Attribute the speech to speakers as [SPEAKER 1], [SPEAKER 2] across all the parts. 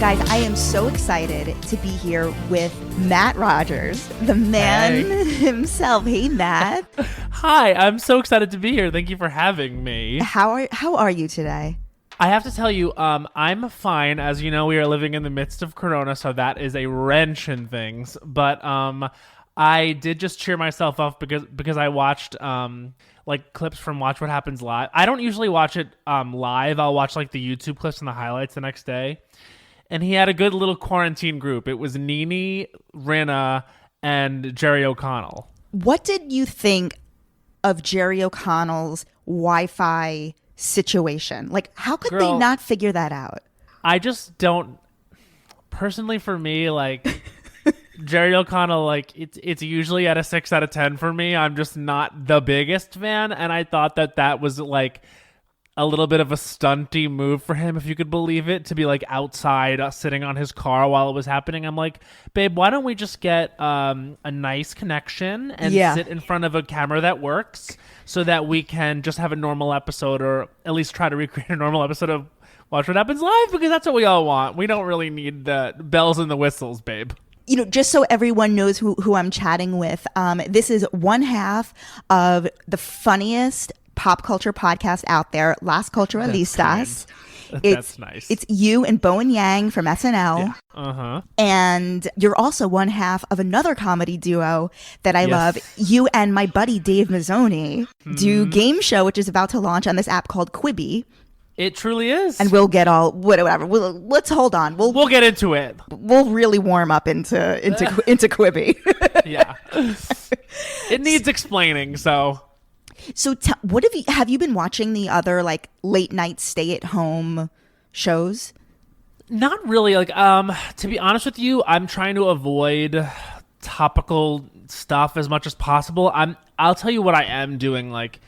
[SPEAKER 1] Guys, I am so excited to be here with Matt Rogers, the man himself. Hey, Matt.
[SPEAKER 2] Hi, I'm so excited to be here. Thank you for having me.
[SPEAKER 1] How are you today?
[SPEAKER 2] I have to tell you, I'm fine. As you know, we are living in the midst of Corona, so that is a wrench in things. But I did just cheer myself up because I watched like clips from Watch What Happens Live. I don't usually watch it live. I'll watch like the YouTube clips and the highlights the next day. And he had a good little quarantine group. It was Nene, Rinna, and Jerry O'Connell.
[SPEAKER 1] What did you think of Jerry O'Connell's Wi-Fi situation? Like, how could they not figure that out?
[SPEAKER 2] I just don't. Personally, for me, like Jerry O'Connell, like it's usually at a 6 out of 10 for me. I'm just not the biggest fan, and I thought that was like a little bit of a stunty move for him, if you could believe it, to be like outside sitting on his car while it was happening. I'm like, babe, why don't we just get a nice connection and sit in front of a camera that works so that we can just have a normal episode, or at least try to recreate a normal episode of Watch What Happens Live, because that's what we all want. We don't really need the bells and the whistles, babe.
[SPEAKER 1] You know, just so everyone knows who I'm chatting with, this is one half of the funniest pop culture podcast out there, Las Culturistas.
[SPEAKER 2] That's nice.
[SPEAKER 1] It's you and Bowen Yang from SNL.
[SPEAKER 2] Yeah.
[SPEAKER 1] And you're also one half of another comedy duo that I love. You and my buddy Dave Mizzoni do Gayme Show, which is about to launch on this app called Quibi.
[SPEAKER 2] It truly is.
[SPEAKER 1] And we'll get all whatever. Let's hold on.
[SPEAKER 2] We'll get into it.
[SPEAKER 1] We'll really warm up into Quibi.
[SPEAKER 2] Yeah. It needs explaining, so.
[SPEAKER 1] So what have you been watching the other like late night stay at home shows?
[SPEAKER 2] Not really. Like, to be honest with you, I'm trying to avoid topical stuff as much as possible. I'll tell you what I am doing. Like,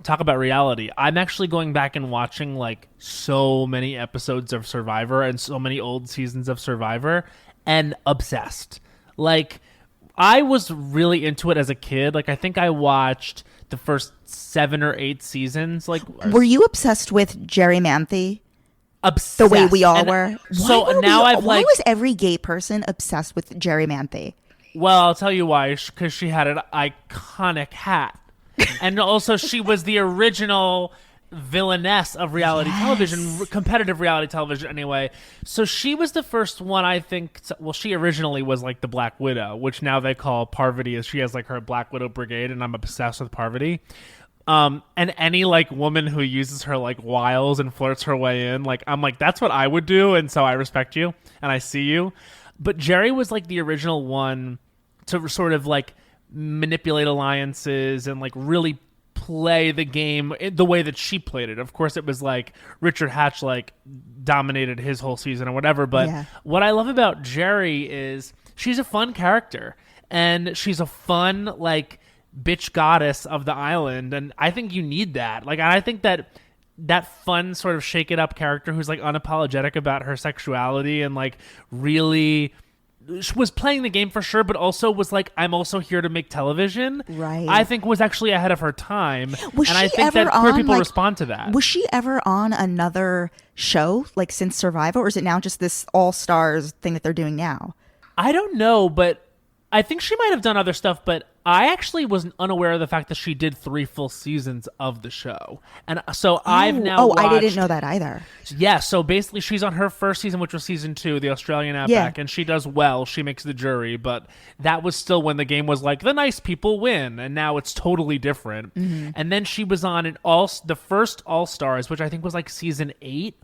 [SPEAKER 2] talk about reality. I'm actually going back and watching like so many episodes of Survivor and so many old seasons of Survivor, and obsessed. Like, I was really into it as a kid. Like, I think I watched the first 7 or 8 seasons. Like,
[SPEAKER 1] were you obsessed with Jerry Manthe?
[SPEAKER 2] Obsessed.
[SPEAKER 1] The way we all were.
[SPEAKER 2] So now
[SPEAKER 1] why was every gay person obsessed with Jerry Manthe?
[SPEAKER 2] Well, I'll tell you why. Because she had an iconic hat, and also she was the original villainess of reality television, competitive reality television anyway. So she was the first one, I think. Well, she originally was like the Black Widow, which now they call Parvati, as she has like her Black Widow brigade, and I'm obsessed with Parvati. And any like woman who uses her like wiles and flirts her way in, like, I'm like, that's what I would do, and so I respect you and I see you. But Jerry was like the original one to sort of like manipulate alliances and like really play the game the way that she played it. Of course, it was like Richard Hatch like dominated his whole season or whatever. But what I love about Jerry is she's a fun character, and she's a fun like bitch goddess of the island, and I think you need that. Like, I think that fun sort of shake it up character who's like unapologetic about her sexuality and like really was playing the game for sure, but also was like, I'm also here to make television.
[SPEAKER 1] Right.
[SPEAKER 2] I think was actually ahead of her time.
[SPEAKER 1] Was
[SPEAKER 2] and
[SPEAKER 1] she
[SPEAKER 2] I think
[SPEAKER 1] ever
[SPEAKER 2] that queer
[SPEAKER 1] on,
[SPEAKER 2] people
[SPEAKER 1] like,
[SPEAKER 2] respond to that.
[SPEAKER 1] Was she ever on another show like since Survivor, or is it now just this All Stars thing that they're doing now?
[SPEAKER 2] I don't know, but I think she might have done other stuff, but I actually was unaware of the fact that she did 3 full seasons of the show. And so I've now watched,
[SPEAKER 1] I didn't know that either.
[SPEAKER 2] Yeah, so basically she's on her first season, which was season 2, the Australian Outback, and she does well. She makes the jury, but that was still when the game was like, the nice people win, and now it's totally different. Mm-hmm. And then she was on the first All-Stars, which I think was like season 8,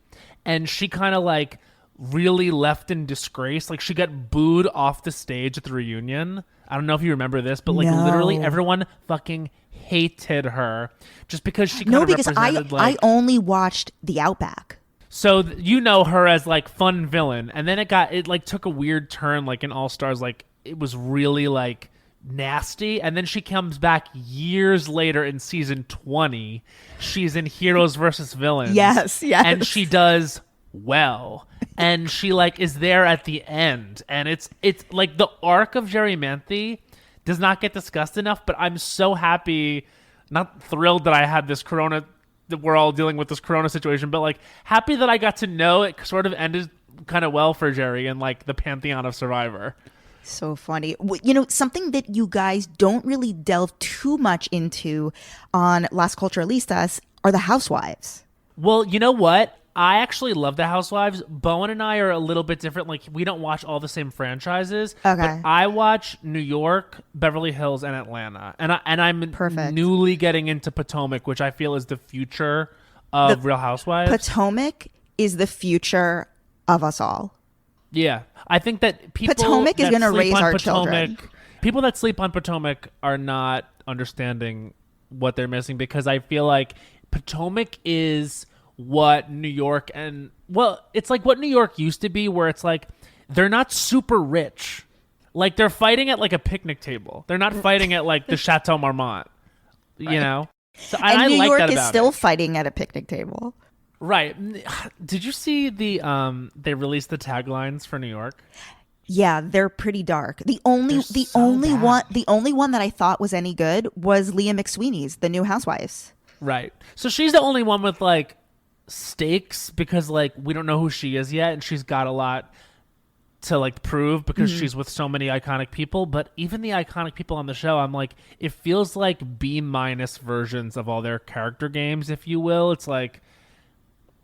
[SPEAKER 2] and she kind of like really left in disgrace. Like, she got booed off the stage at the reunion. I don't know if you remember this, but like literally everyone fucking hated her just because she kind of represented
[SPEAKER 1] I only watched the Outback.
[SPEAKER 2] So you know her as like fun villain, and then it like took a weird turn, like in All Stars, like it was really like nasty, and then she comes back years later in season 20. She's in Heroes versus Villains.
[SPEAKER 1] Yes,
[SPEAKER 2] and she does well, and she like is there at the end, and it's like the arc of Jerry Manthe does not get discussed enough. But I'm so happy, not thrilled that I had this corona, that we're all dealing with this corona situation, but like happy that I got to know it sort of ended kind of well for Jerry in like the pantheon of Survivor.
[SPEAKER 1] So funny. You know, something that you guys don't really delve too much into on Las Culturistas are the Housewives.
[SPEAKER 2] Well, you know what? I actually love the Housewives. Bowen and I are a little bit different. Like, we don't watch all the same franchises.
[SPEAKER 1] Okay.
[SPEAKER 2] But I watch New York, Beverly Hills, and Atlanta. And I'm
[SPEAKER 1] Perfect.
[SPEAKER 2] newly getting into Potomac, which I feel is the future of Real Housewives.
[SPEAKER 1] Potomac is the future of us all.
[SPEAKER 2] Yeah. I think that people
[SPEAKER 1] Potomac is
[SPEAKER 2] going to
[SPEAKER 1] raise our children.
[SPEAKER 2] People that sleep on Potomac are not understanding what they're missing, because I feel like Potomac is what New York it's like what New York used to be, where it's like they're not super rich. Like, they're fighting at like a picnic table. They're not fighting at like the Chateau Marmont, you know? So,
[SPEAKER 1] and
[SPEAKER 2] I
[SPEAKER 1] New
[SPEAKER 2] like
[SPEAKER 1] York
[SPEAKER 2] that
[SPEAKER 1] is
[SPEAKER 2] about
[SPEAKER 1] still
[SPEAKER 2] it.
[SPEAKER 1] fighting at a picnic table.
[SPEAKER 2] Right. Did you see they released the taglines for New York?
[SPEAKER 1] Yeah, they're pretty dark. The only one that I thought was any good was Leah McSweeney's, the new Housewives.
[SPEAKER 2] Right. So she's the only one with like stakes, because like we don't know who she is yet, and she's got a lot to like prove because she's with so many iconic people. But even the iconic people on the show, I'm like, it feels like B- versions of all their character games, if you will. It's like,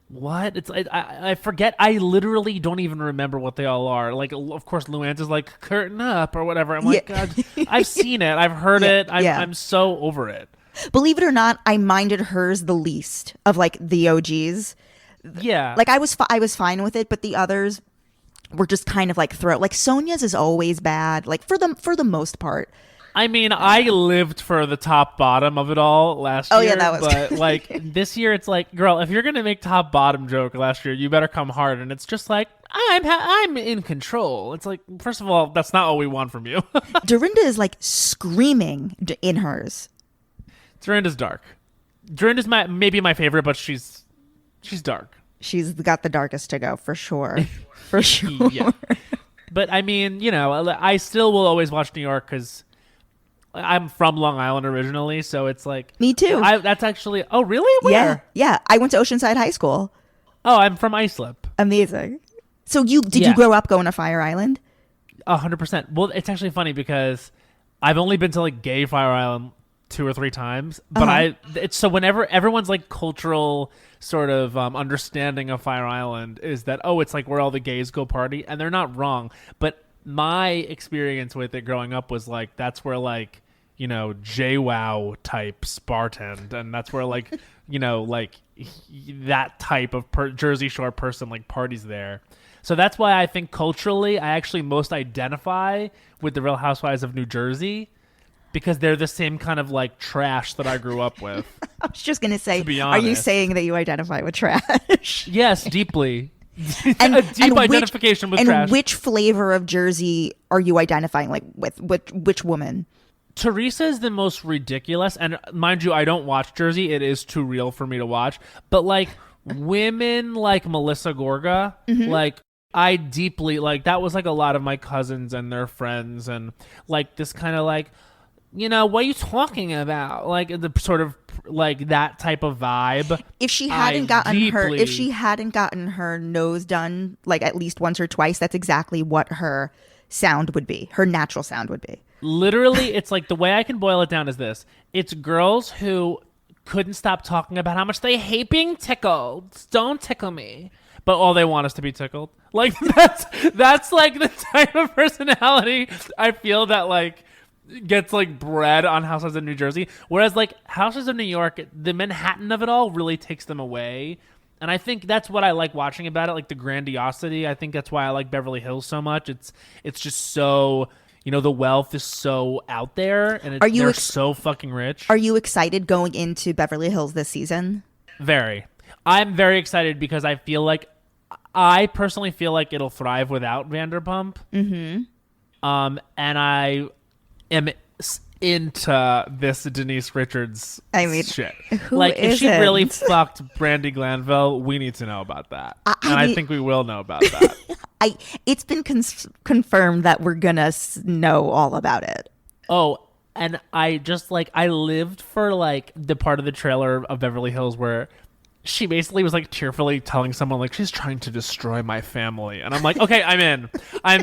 [SPEAKER 2] what? It's I forget. I literally don't even remember what they all are. Like, of course, Luann's is like curtain up or whatever. I'm like, God, I've seen it. I've heard it. I'm so over it.
[SPEAKER 1] Believe it or not, I minded hers the least of like the OGs.
[SPEAKER 2] Yeah.
[SPEAKER 1] Like, I was fine with it, but the others were just kind of like Like Sonya's is always bad, like for the most part.
[SPEAKER 2] I mean, I lived for the top bottom of it all last year.
[SPEAKER 1] Oh yeah, that was.
[SPEAKER 2] But like this year, it's like, girl, if you're gonna make top bottom joke last year, you better come hard. And it's just like, I'm in control. It's like, first of all, that's not what we want from you.
[SPEAKER 1] Dorinda is like screaming in hers.
[SPEAKER 2] Dorinda's dark. Dorinda's maybe my favorite, but she's dark.
[SPEAKER 1] She's got the darkest to go for sure. For sure.
[SPEAKER 2] Yeah. But I mean, you know, I still will always watch New York because I'm from Long Island originally, so it's like,
[SPEAKER 1] me too.
[SPEAKER 2] That's actually, oh really? Where?
[SPEAKER 1] Yeah. I went to Oceanside High School.
[SPEAKER 2] Oh, I'm from Islip.
[SPEAKER 1] Amazing. So you grow up going to Fire Island?
[SPEAKER 2] 100%. Well, it's actually funny because I've only been to like gay Fire Island 2 or 3 times, but it's so whenever everyone's like cultural sort of understanding of Fire Island is that, oh, it's like where all the gays go party, and they're not wrong. But my experience with it growing up was like, that's where like, you know, JWoww types bartend, and that's where like, you know, like that type of Jersey Shore person like parties there. So that's why I think culturally I actually most identify with the Real Housewives of New Jersey, because they're the same kind of like trash that I grew up with.
[SPEAKER 1] I was just gonna say,
[SPEAKER 2] to be
[SPEAKER 1] are you
[SPEAKER 2] honest.
[SPEAKER 1] saying that you identify with trash?
[SPEAKER 2] Yes, deeply.
[SPEAKER 1] And,
[SPEAKER 2] a deep identification with trash.
[SPEAKER 1] And which flavor of Jersey are you identifying like with which woman?
[SPEAKER 2] Teresa is the most ridiculous, and mind you, I don't watch Jersey. It is too real for me to watch. But like women like Melissa Gorga, like I deeply like, that was like a lot of my cousins and their friends, and like this kind of like, you know, what are you talking about? Like the sort of like that type of vibe.
[SPEAKER 1] If she hadn't gotten her nose done like at least once or twice, that's exactly what her sound would be. Her natural sound would be.
[SPEAKER 2] Literally, it's like, the way I can boil it down is this. It's girls who couldn't stop talking about how much they hate being tickled. Don't tickle me. But all they want is to be tickled. Like that's like the type of personality I feel that like gets like bred on Housewives of New Jersey. Whereas like Housewives of New York, the Manhattan of it all really takes them away. And I think that's what I like watching about it, like the grandiosity. I think that's why I like Beverly Hills so much. It's just so, you know, the wealth is so out there, and they're so fucking rich.
[SPEAKER 1] Are you excited going into Beverly Hills this season?
[SPEAKER 2] Very. I'm very excited because I personally feel like it'll thrive without Vanderpump. Mm-hmm. And I am into this Denise Richards shit. Like, if she really fucked Brandi Glanville, we need to know about that. I think we will know about that.
[SPEAKER 1] It's been confirmed that we're gonna know all about it.
[SPEAKER 2] Oh, and I just like, I lived for like the part of the trailer of Beverly Hills where she basically was like tearfully telling someone like she's trying to destroy my family, and I'm like, okay, I'm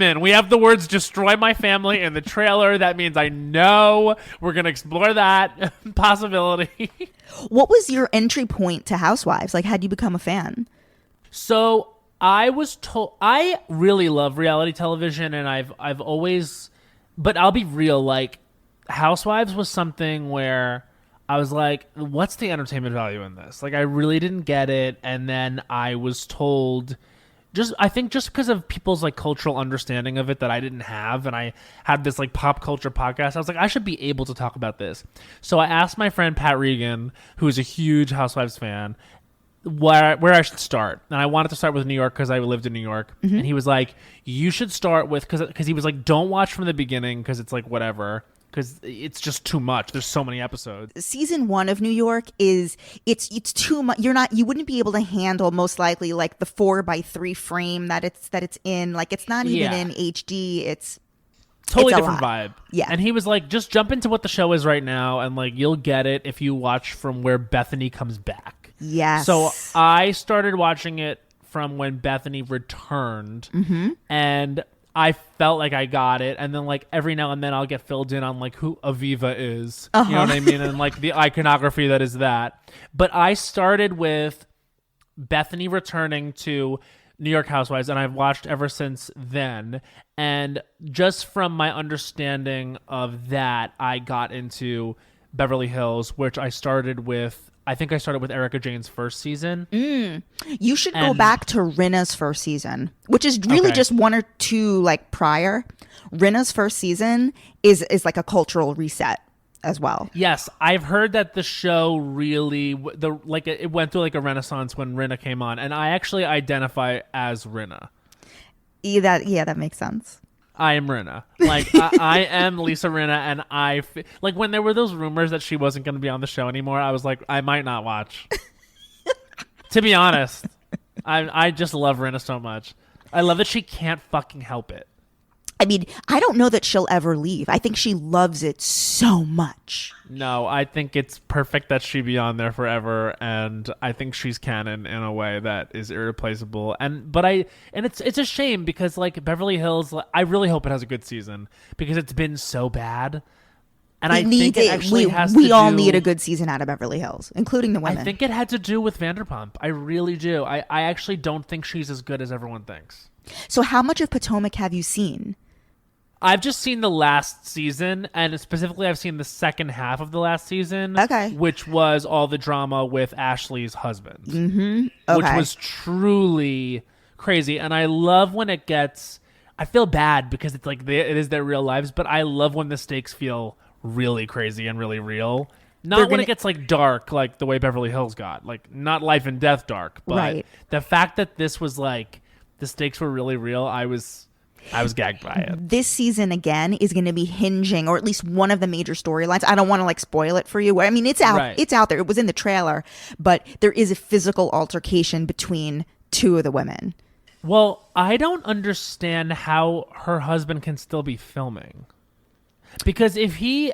[SPEAKER 2] in. We have the words "destroy my family" in the trailer. That means I know we're gonna explore that possibility.
[SPEAKER 1] What was your entry point to Housewives? Like, how'd you become a fan?
[SPEAKER 2] So I was told I really love reality television, and I've always, but I'll be real, like Housewives was something where I was like, what's the entertainment value in this? Like, I really didn't get it. And then I was told, I think just because of people's like cultural understanding of it that I didn't have. And I had this like pop culture podcast. I was like, I should be able to talk about this. So I asked my friend Pat Regan, who is a huge Housewives fan, where I should start. And I wanted to start with New York because I lived in New York. Mm-hmm. And he was like, you should start with, because he was like, don't watch from the beginning because it's like whatever. Because it's just too much. There's so many episodes.
[SPEAKER 1] Season 1 of New York it's too much. You wouldn't be able to handle most likely like the 4:3 frame that it's in. Like, it's not even in HD. It's
[SPEAKER 2] totally different vibe.
[SPEAKER 1] Yeah.
[SPEAKER 2] And he was like, just jump into what the show is right now, and like you'll get it if you watch from where Bethenny comes back.
[SPEAKER 1] Yes.
[SPEAKER 2] So I started watching it from when Bethenny returned, and I felt like I got it, and then like every now and then I'll get filled in on like who Aviva is, you know what I mean, and like the iconography that is that. But I started with Bethenny returning to New York Housewives, and I've watched ever since then. And just from my understanding of that, I got into Beverly Hills, which I started with. I think I started with Erica Jane's first season.
[SPEAKER 1] You should go back to Rinna's first season, which is really just 1 or 2 like prior. Rinna's first season is like a cultural reset as well.
[SPEAKER 2] Yes, I've heard that the show really it went through like a renaissance when Rinna came on, and I actually identify as Rinna.
[SPEAKER 1] Yeah, that makes sense.
[SPEAKER 2] I am Rinna. Like, I am Lisa Rinna, and like when there were those rumors that she wasn't going to be on the show anymore, I was like, I might not watch. To be honest, I just love Rinna so much. I love that she can't fucking help it.
[SPEAKER 1] I mean, I don't know that she'll ever leave. I think she loves it so much.
[SPEAKER 2] No, I think it's perfect that she be on there forever, and I think she's canon in a way that is irreplaceable. And it's a shame because like Beverly Hills, I really hope it has a good season because it's been so bad. And I think it actually has to do.
[SPEAKER 1] We all need a good season out of Beverly Hills, including the women.
[SPEAKER 2] I think it had to do with Vanderpump. I really do. I actually don't think she's as good as everyone thinks.
[SPEAKER 1] So how much of Potomac have you seen?
[SPEAKER 2] I've just seen the last season, and specifically I've seen the second half of the last season, which was all the drama with Ashley's husband, which was truly crazy. And I love when it gets, I feel bad because it's like it is their real lives, but I love when the stakes feel really crazy and really real. Not when it gets like dark, like the way Beverly Hills got, like not life and death dark, but the fact that this was like the stakes were really real, I was gagged by it.
[SPEAKER 1] This season again is going to be hinging, or at least one of the major storylines. I don't want to like spoil it for you. I mean, it's out. It's out there. It was in the trailer, but there is a physical altercation between 2 of the women.
[SPEAKER 2] Well, I don't understand how her husband can still be filming, because if he.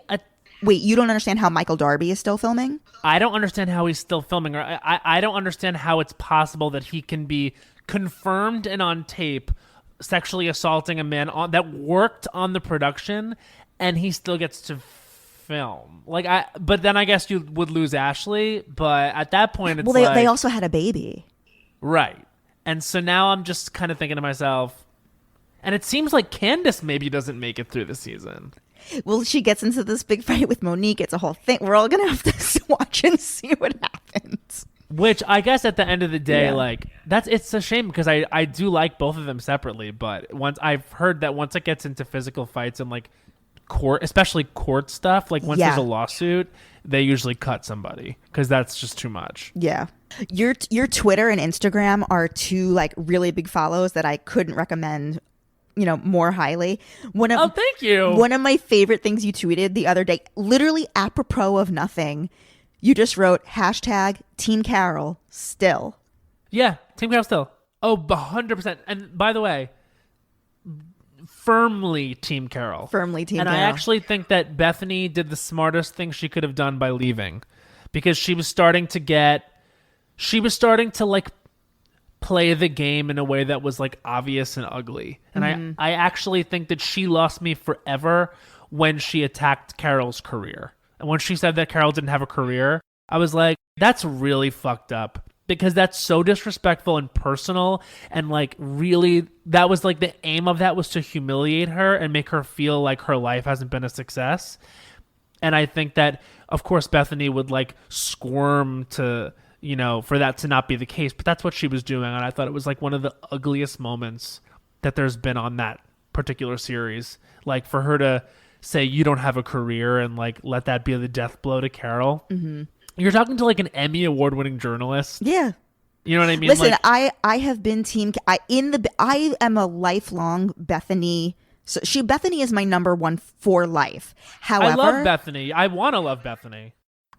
[SPEAKER 1] Wait, you don't understand how Michael Darby is still filming?
[SPEAKER 2] I don't understand how he's still filming, or I don't understand how it's possible that he can be confirmed and on tape sexually assaulting a man that worked on the production, and he still gets to film. But then I guess you would lose Ashley. But at that point, it's
[SPEAKER 1] they also had a baby,
[SPEAKER 2] right? And so now I'm just kind of thinking to myself, and it seems like Candace maybe doesn't make it through the season.
[SPEAKER 1] Well, she gets into this big fight with Monique. It's a whole thing. We're all gonna have to watch and see what happens.
[SPEAKER 2] Which I guess at the end of the day, it's a shame because I do like both of them separately. But I've heard that once it gets into physical fights and like court, especially court stuff, like once there's a lawsuit, they usually cut somebody because that's just too much.
[SPEAKER 1] Yeah. Your Twitter and Instagram are 2 like really big follows that I couldn't recommend, more highly.
[SPEAKER 2] Thank you.
[SPEAKER 1] One of my favorite things you tweeted the other day, literally apropos of nothing. You just wrote #Team Carole still.
[SPEAKER 2] Yeah, Team Carole still. Oh, 100%. And by the way, firmly Team Carole.
[SPEAKER 1] Firmly Team
[SPEAKER 2] Carole. And I actually think that Bethenny did the smartest thing she could have done by leaving, because she was starting to get she was starting to like play the game in a way that was like obvious and ugly. And I actually think that she lost me forever when she attacked Carole's career. And when she said that Carole didn't have a career, I was like, that's really fucked up, because that's so disrespectful and personal. And like, really, that was like the aim of that was to humiliate her and make her feel like her life hasn't been a success. And I think that, of course, Bethenny would like squirm to, you know, for that to not be the case, but that's what she was doing. And I thought it was like one of the ugliest moments that there's been on that particular series. Like, for her to say you don't have a career and like let that be the death blow to Carole. Mm-hmm. You're talking to like an Emmy award-winning journalist.
[SPEAKER 1] Yeah.
[SPEAKER 2] You know what I mean?
[SPEAKER 1] Listen,
[SPEAKER 2] like,
[SPEAKER 1] I have been I am a lifelong Bethenny. So Bethenny is my number one for life. However,
[SPEAKER 2] I love Bethenny. I want to love Bethenny.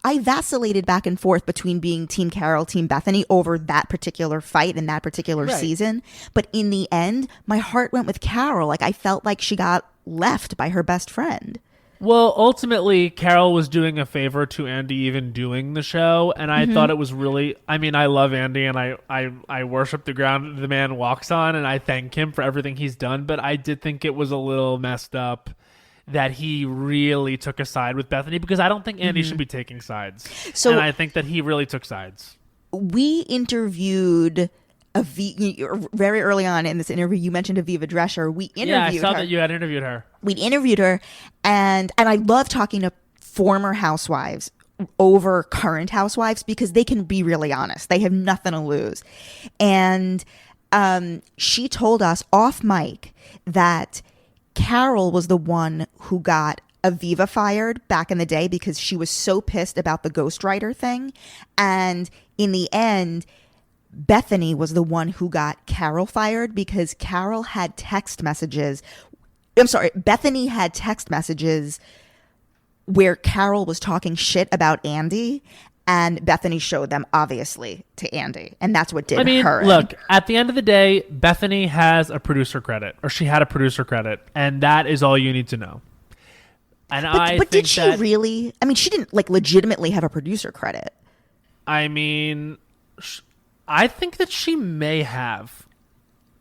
[SPEAKER 1] I vacillated back and forth between being Team Carole, Team Bethenny over that particular fight and that particular season. But in the end, my heart went with Carole. Like, I felt like she got left by her best friend.
[SPEAKER 2] Well, ultimately, Carole was doing a favor to Andy even doing the show, and I thought it was really... I mean, I love Andy, and I worship the ground the man walks on, and I thank him for everything he's done, but I did think it was a little messed up that he really took a side with Bethenny, because I don't think Andy should be taking sides. And I think that he really took sides.
[SPEAKER 1] We interviewed... very early on in this interview, you mentioned Aviva Drescher. We interviewed her.
[SPEAKER 2] Yeah, I saw that you had interviewed her.
[SPEAKER 1] We interviewed her, and I love talking to former housewives over current housewives, because they can be really honest. They have nothing to lose. And she told us off mic that Carole was the one who got Aviva fired back in the day because she was so pissed about the ghostwriter thing. And in the end, Bethenny was the one who got Carole fired because Carole had text messages. Bethenny had text messages where Carole was talking shit about Andy, and Bethenny showed them, obviously, to Andy. And that's what did her.
[SPEAKER 2] Look, at the end of the day, Bethenny has a producer credit, or she had a producer credit, and that is all you need to know. And
[SPEAKER 1] but did she really? I mean, she didn't like legitimately have a producer credit.
[SPEAKER 2] I mean... I think that she may have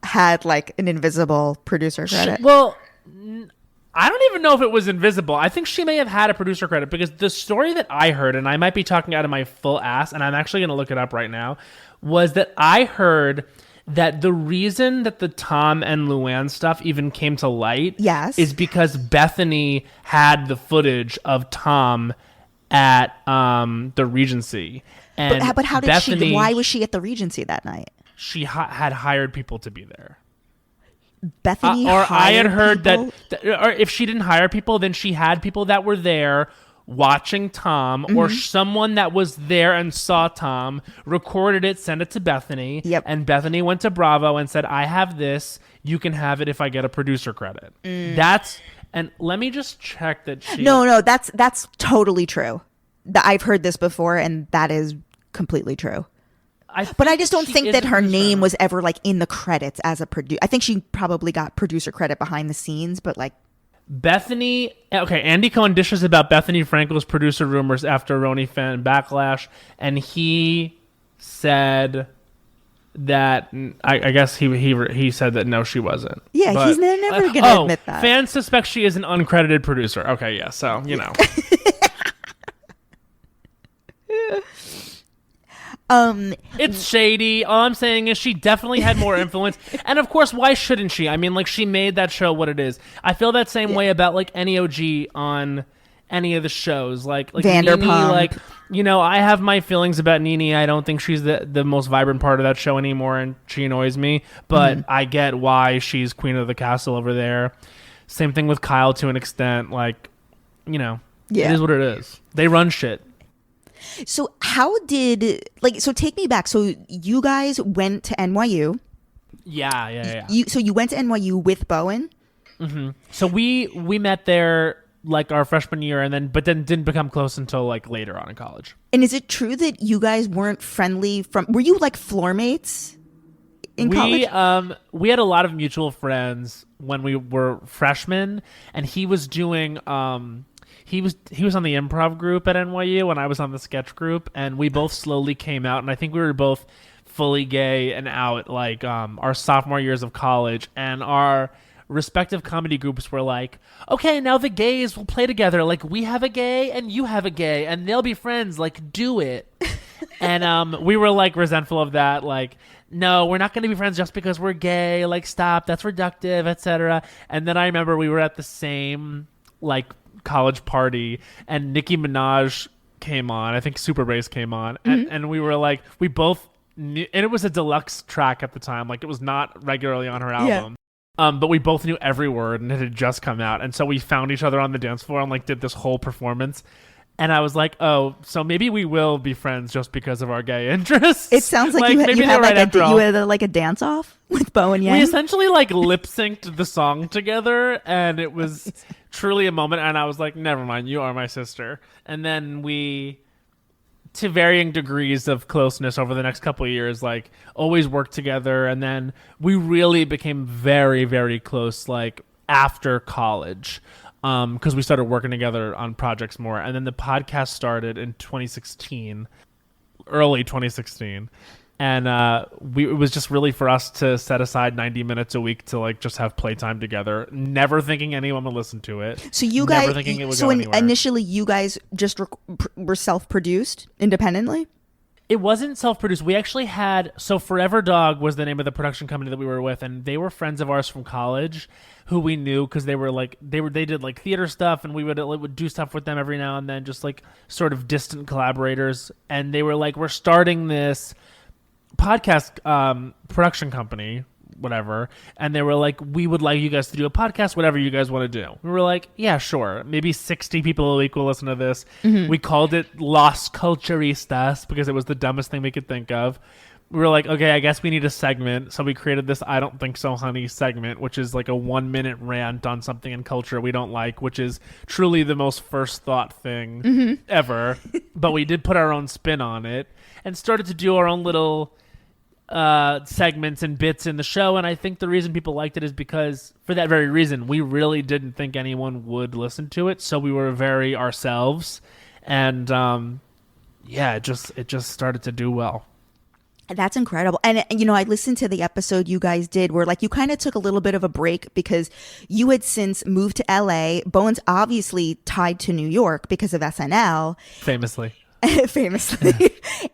[SPEAKER 1] had like an invisible producer credit.
[SPEAKER 2] I don't even know if it was invisible. I think she may have had a producer credit, because the story that I heard, and I might be talking out of my full ass, and I'm actually going to look it up right now, was that I heard that the reason that the Tom and Luann stuff even came to light is because Bethenny had the footage of Tom at the Regency. And
[SPEAKER 1] but how did Bethenny, why was she at the Regency that night?
[SPEAKER 2] She had hired people to be there.
[SPEAKER 1] Bethenny
[SPEAKER 2] I had heard
[SPEAKER 1] people?
[SPEAKER 2] or if she didn't hire people, then she had people that were there watching Tom, or someone that was there and saw Tom, recorded it, sent it to Bethenny, and Bethenny went to Bravo and said, I have this, you can have it if I get a producer credit. And let me just check that she...
[SPEAKER 1] No, that's totally true. I've heard this before, and that is completely true. But I just don't think that her name was ever like in the credits as a producer. I think she probably got producer credit behind the scenes, but like...
[SPEAKER 2] Bethenny... Okay, Andy Cohen dishes about Bethenny Frankel's producer rumors after Roni fan backlash, and he said that... I guess he said that no, she wasn't.
[SPEAKER 1] Yeah, but, he's never going to admit that.
[SPEAKER 2] Fans suspect she is an uncredited producer. Okay, yeah, so, you know... It's shady. All I'm saying is she definitely had more influence. And of course, why shouldn't she? I mean, like, she made that show what it is. I feel that same way about like NEOG on any of the shows. Like
[SPEAKER 1] Vanderpump.
[SPEAKER 2] Nene, like, you know, I have my feelings about Nene. I don't think she's the most vibrant part of that show anymore, and she annoys me. But I get why she's queen of the castle over there. Same thing with Kyle to an extent. Like, you know, it is what it is. They run shit.
[SPEAKER 1] So so take me back. So you guys went to NYU.
[SPEAKER 2] Yeah.
[SPEAKER 1] So you went to NYU with Bowen?
[SPEAKER 2] Mm-hmm. So we met there like our freshman year, but then didn't become close until like later on in college.
[SPEAKER 1] And is it true that you guys weren't friendly were you like floor mates in college?
[SPEAKER 2] We had a lot of mutual friends when we were freshmen, and he was doing he was on the improv group at NYU and I was on the sketch group, and we both slowly came out, and I think we were both fully gay and out like our sophomore years of college, and our respective comedy groups were like, okay, now the gays will play together, like we have a gay and you have a gay and they'll be friends, like do it. And we were like resentful of that, like, no, we're not going to be friends just because we're gay, like stop, that's reductive, etc. And then I remember we were at the same like college party and Nicki Minaj came on, I think Super Bass came on, and we were like, we both knew, and it was a deluxe track at the time, like it was not regularly on her album. But we both knew every word and it had just come out, and so we found each other on the dance floor and like did this whole performance. And I was like, oh, so maybe we will be friends just because of our gay interests.
[SPEAKER 1] It sounds like you had like a dance off with Bowen Yang.
[SPEAKER 2] We essentially like lip synced the song together, and it was truly a moment. And I was like, never mind, you are my sister. And then we, to varying degrees of closeness over the next couple of years, like always worked together. And then we really became very, very close, like after college. Because we started working together on projects more. And then the podcast started in 2016, early 2016. And it was just really for us to set aside 90 minutes a week to like just have playtime together, never thinking anyone would listen to it.
[SPEAKER 1] So you guys,
[SPEAKER 2] never thinking it would go anywhere.
[SPEAKER 1] Initially you guys just were self-produced independently?
[SPEAKER 2] It wasn't self-produced. We actually had, so Forever Dog was the name of the production company that we were with, and they were friends of ours from college who we knew because they did like theater stuff, and we would do stuff with them every now and then, just like sort of distant collaborators. And they were like, we're starting this podcast production company, whatever, and they were like, we would like you guys to do a podcast, whatever you guys want to do. We were like, yeah, sure, maybe 60 people a week will listen to this. We called it Las Culturistas because it was the dumbest thing we could think of. We were like, okay, I guess we need a segment, so we created this I Don't Think So Honey segment, which is like a 1-minute rant on something in culture we don't like, which is truly the most first thought thing ever. But we did put our own spin on it and started to do our own little segments and bits in the show. And I think the reason people liked it is because, for that very reason, we really didn't think anyone would listen to it, so we were very ourselves. And it just started to do well.
[SPEAKER 1] That's incredible. And, you know, I listened to the episode you guys did where, like, you kind of took a little bit of a break because you had since moved to LA. Bowen's obviously tied to New York because of SNL.
[SPEAKER 2] Famously.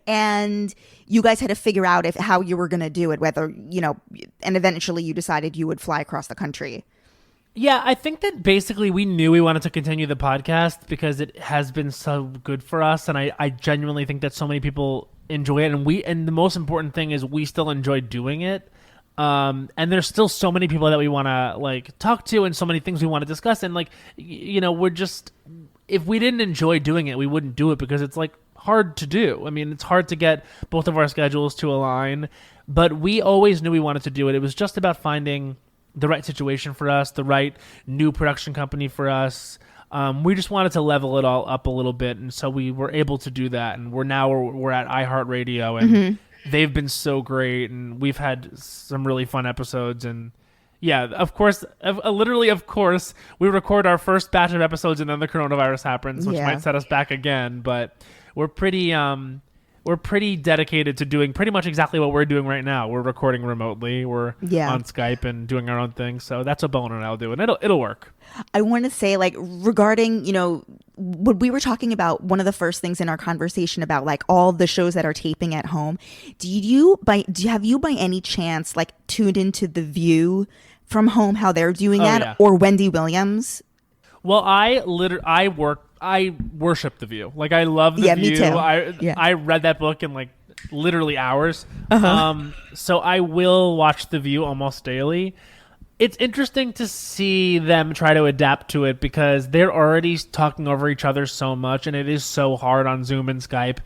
[SPEAKER 1] And you guys had to figure out how you were going to do it, whether, you know, and eventually you decided you would fly across the country.
[SPEAKER 2] Yeah, I think that basically we knew we wanted to continue the podcast because it has been so good for us. And I genuinely think that so many people enjoy it, and the most important thing is we still enjoy doing it, and there's still so many people that we want to like talk to and so many things we want to discuss, and like, you know, we're just, if we didn't enjoy doing it, we wouldn't do it because it's like hard to do. I mean, it's hard to get both of our schedules to align, but we always knew we wanted to do it. It was just about finding the right situation for us, the right new production company for us. We just wanted to level it all up a little bit, and so we were able to do that. And we're at iHeartRadio, and they've been so great, and we've had some really fun episodes. And yeah, of course, we record our first batch of episodes, and then the coronavirus happens, which might set us back again. But we're pretty dedicated to doing pretty much exactly what we're doing right now. We're recording remotely. We're on Skype and doing our own thing. So that's what Bowen and I'll do, and it'll work.
[SPEAKER 1] I want to say, like, regarding, you know, what we were talking about, one of the first things in our conversation about like all the shows that are taping at home. Have you by any chance like tuned into The View from home, how they're doing or Wendy Williams?
[SPEAKER 2] Well, I worship The View. Like, I love The View.
[SPEAKER 1] Me too.
[SPEAKER 2] I read that book in like literally hours. So I will watch The View almost daily. It's interesting to see them try to adapt to it because they're already talking over each other so much, and it is so hard on Zoom and Skype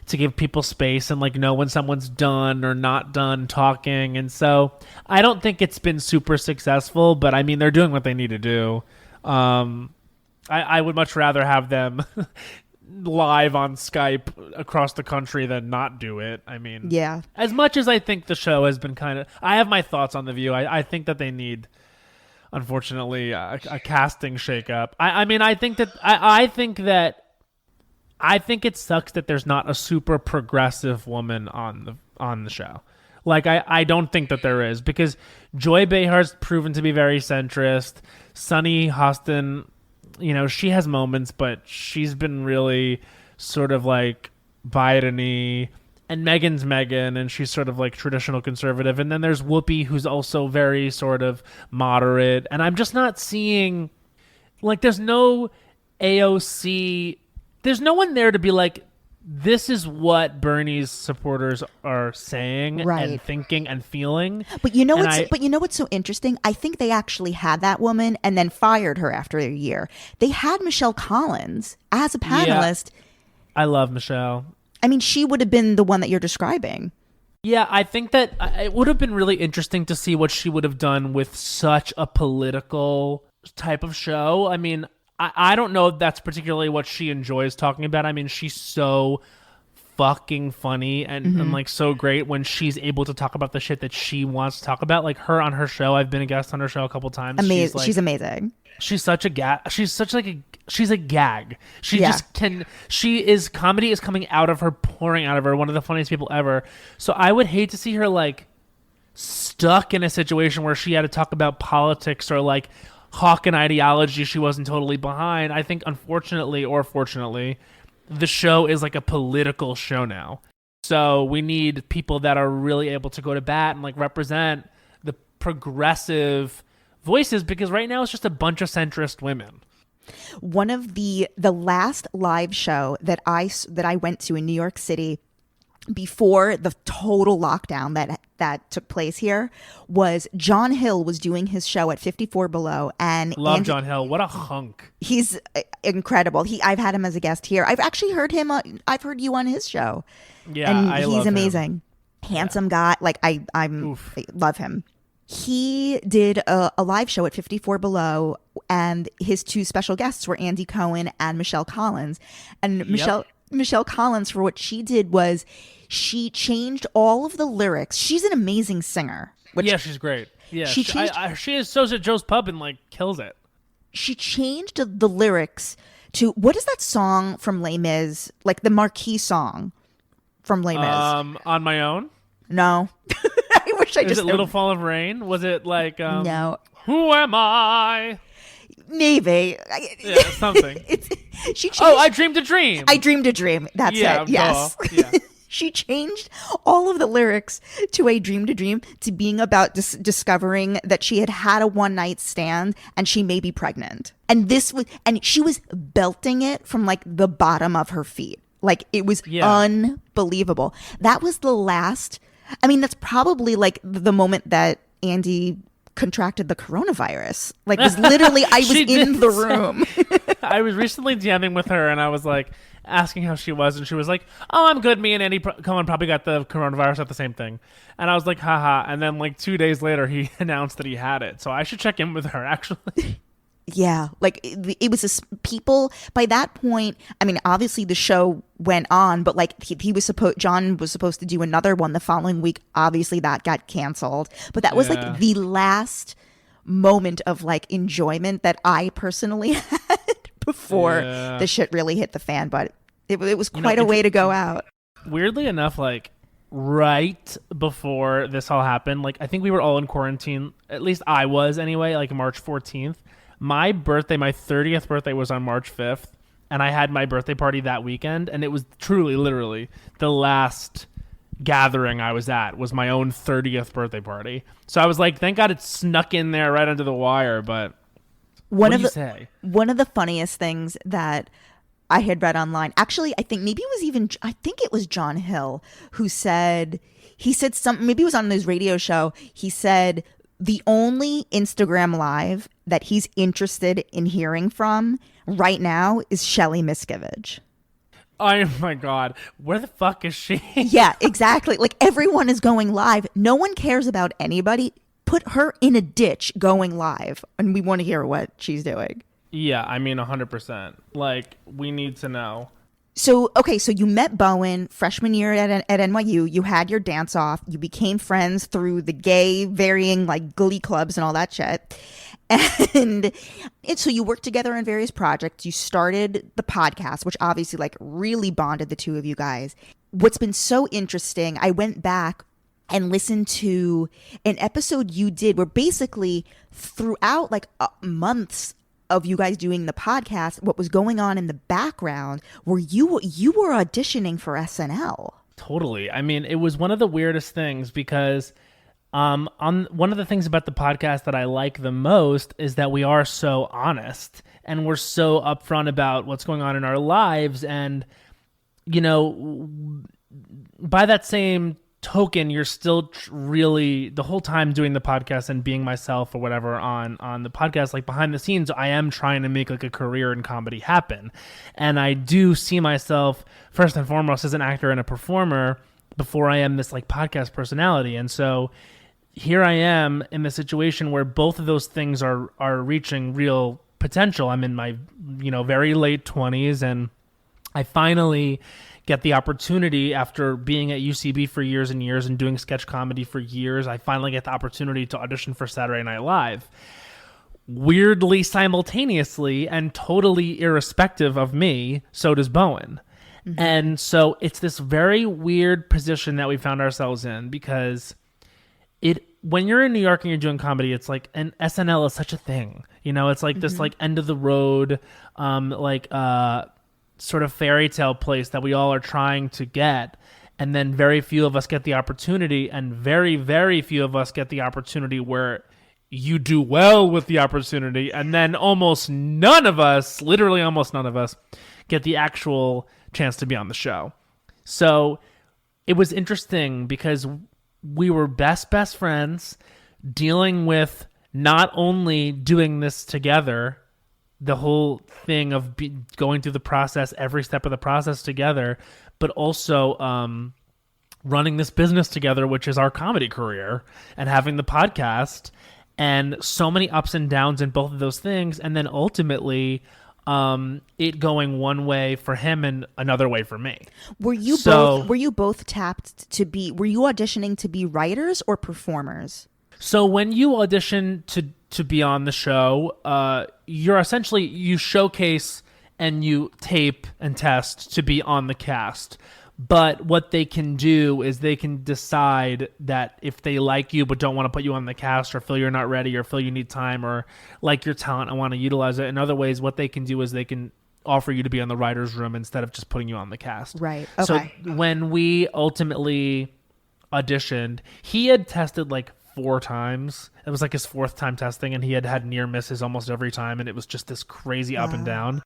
[SPEAKER 2] to give people space and like know when someone's done or not done talking. And so I don't think it's been super successful, but I mean, they're doing what they need to do. I would much rather have them live on Skype across the country than not do it. I mean, as much as I think the show has been I have my thoughts on The View. I think that they need unfortunately, a casting shakeup. I mean, I think it sucks that there's not a super progressive woman on the show. Like, I don't think that there is, because Joy Behar's proven to be very centrist. Sunny Hostin, you know, she has moments, but she's been really sort of like Biden-y. And Megan's Megan, and she's sort of like traditional conservative. And then there's Whoopi, who's also very sort of moderate. And I'm just not seeing, like, there's no AOC. There's no one there to be like, this is what Bernie's supporters are saying and thinking and feeling.
[SPEAKER 1] But you know what's so interesting? I think they actually had that woman and then fired her after a year. They had Michelle Collins as a panelist.
[SPEAKER 2] Yeah. I love Michelle.
[SPEAKER 1] I mean, she would have been the one that you're describing.
[SPEAKER 2] Yeah, I think that it would have been really interesting to see what she would have done with such a political type of show. I mean, I don't know if that's particularly what she enjoys talking about. I mean, she's so fucking funny and like so great when she's able to talk about the shit that she wants to talk about. Like her on her show, I've been a guest on her show a couple times.
[SPEAKER 1] Amazing. She's amazing.
[SPEAKER 2] She's such a gag. She's a gag. Comedy is coming out of her, pouring out of her. One of the funniest people ever. So I would hate to see her like stuck in a situation where she had to talk about politics or like hawk an ideology she wasn't totally behind. I think unfortunately or fortunately, the show is like a political show now. So we need people that are really able to go to bat and like represent the progressive voices, because right now it's just a bunch of centrist women.
[SPEAKER 1] One of the last live show that I went to in New York City before the total lockdown that took place here was John Hill was doing his show at 54 Below, and
[SPEAKER 2] John Hill. What a hunk.
[SPEAKER 1] He's incredible. I've had him as a guest here. I've actually heard him. I've heard you on his show.
[SPEAKER 2] Yeah,
[SPEAKER 1] and
[SPEAKER 2] I
[SPEAKER 1] he's
[SPEAKER 2] love
[SPEAKER 1] amazing.
[SPEAKER 2] Him.
[SPEAKER 1] Handsome guy. Like I love him. He did a live show at 54 Below, and his two special guests were Andy Cohen and Michelle Collins. And Michelle Collins, for what she did was she changed all of the lyrics. She's an amazing singer.
[SPEAKER 2] Yeah, she's great. Yeah, she is so's at Joe's Pub and like kills it.
[SPEAKER 1] She changed the lyrics to, what is that song from Les Mis? Like the marquee song from Les Mis.
[SPEAKER 2] On My Own?
[SPEAKER 1] No. I wish I
[SPEAKER 2] just... Is it Little Fall of Rain? Was it like...
[SPEAKER 1] no.
[SPEAKER 2] Who am I?
[SPEAKER 1] Maybe.
[SPEAKER 2] Yeah, something. I Dreamed a Dream.
[SPEAKER 1] I Dreamed a Dream. That's it. Yes. Yeah. She changed all of the lyrics to I Dreamed a Dream to being about discovering that she had a one-night stand and she may be pregnant. And she was belting it from like the bottom of her feet. Like it was unbelievable. That was the last... I mean, that's probably like the moment that Andy contracted the coronavirus. Like, was literally, I was in the room.
[SPEAKER 2] I was recently DMing with her, and I was like asking how she was, and she was like, "Oh, I'm good. Me and Andy Cohen probably got the coronavirus at the same thing." And I was like, "Haha!" And then like 2 days later, he announced that he had it. So I should check in with her actually.
[SPEAKER 1] Yeah, like it was people by that point. I mean, obviously the show went on, but like John was supposed to do another one the following week. Obviously that got canceled, but that was like the last moment of like enjoyment that I personally had before the shit really hit the fan. But it was quite a way to go out.
[SPEAKER 2] Weirdly enough, like right before this all happened, like I think we were all in quarantine. At least I was anyway. Like March 14th. My birthday, my 30th birthday was on March 5th, and I had my birthday party that weekend, and it was truly, literally, the last gathering I was at was my own 30th birthday party. So I was like, thank God it snuck in there right under the wire, but what do you say?
[SPEAKER 1] One of the funniest things that I had read online, actually, I think it was John Hill who said something, maybe it was on his radio show, he said, the only Instagram live that he's interested in hearing from right now is Shelly Miscavige.
[SPEAKER 2] Oh my God. Where the fuck is she?
[SPEAKER 1] Yeah, exactly. Like everyone is going live. No one cares about anybody. Put her in a ditch going live and we want to hear what she's doing.
[SPEAKER 2] Yeah, I mean 100%. Like we need to know.
[SPEAKER 1] So, okay, so you met Bowen freshman year at NYU. You had your dance off. You became friends through the gay varying like glee clubs and all that shit. And so you worked together on various projects. You started the podcast, which obviously like really bonded the two of you guys. What's been so interesting, I went back and listened to an episode you did where basically throughout like months of you guys doing the podcast, what was going on in the background where you were auditioning for SNL.
[SPEAKER 2] Totally. I mean, it was one of the weirdest things because on one of the things about the podcast that I like the most is that we are so honest and we're so upfront about what's going on in our lives. And, you know, by that same token, you're still really the whole time doing the podcast and being myself or whatever on the podcast, like behind the scenes, I am trying to make like a career in comedy happen. And I do see myself first and foremost as an actor and a performer before I am this like podcast personality. And so here I am in the situation where both of those things are reaching real potential. I'm in my, you know, very late 20s and I finally get the opportunity after being at UCB for years and years and doing sketch comedy for years. I finally get the opportunity to audition for Saturday Night Live. Weirdly, simultaneously, and totally irrespective of me, so does Bowen. Mm-hmm. And so it's this very weird position that we found ourselves in because when you're in New York and you're doing comedy, it's like, and SNL is such a thing. You know, it's like this like end of the road, sort of fairy tale place that we all are trying to get, and then very few of us get the opportunity, and very, very few of us get the opportunity where you do well with the opportunity, and then almost none of us, literally almost none of us, get the actual chance to be on the show. So it was interesting because we were best friends dealing with not only doing this together, the whole thing of going through the process, every step of the process together, but also running this business together, which is our comedy career, and having the podcast, and so many ups and downs in both of those things. And then ultimately it going one way for him and another way for me.
[SPEAKER 1] Were you both tapped to be, were you auditioning to be writers or performers?
[SPEAKER 2] So when you audition to be on the show, you're essentially, you showcase and you tape and test to be on the cast. But what they can do is they can decide that if they like you but don't want to put you on the cast, or feel you're not ready, or feel you need time, or like your talent and want to utilize it in other ways, what they can do is they can offer you to be on the writer's room instead of just putting you on the cast.
[SPEAKER 1] Right. Okay.
[SPEAKER 2] So when we ultimately auditioned, he had tested like 4 times. It was like his 4th time testing, and he had near misses almost every time, and it was just this crazy up and down.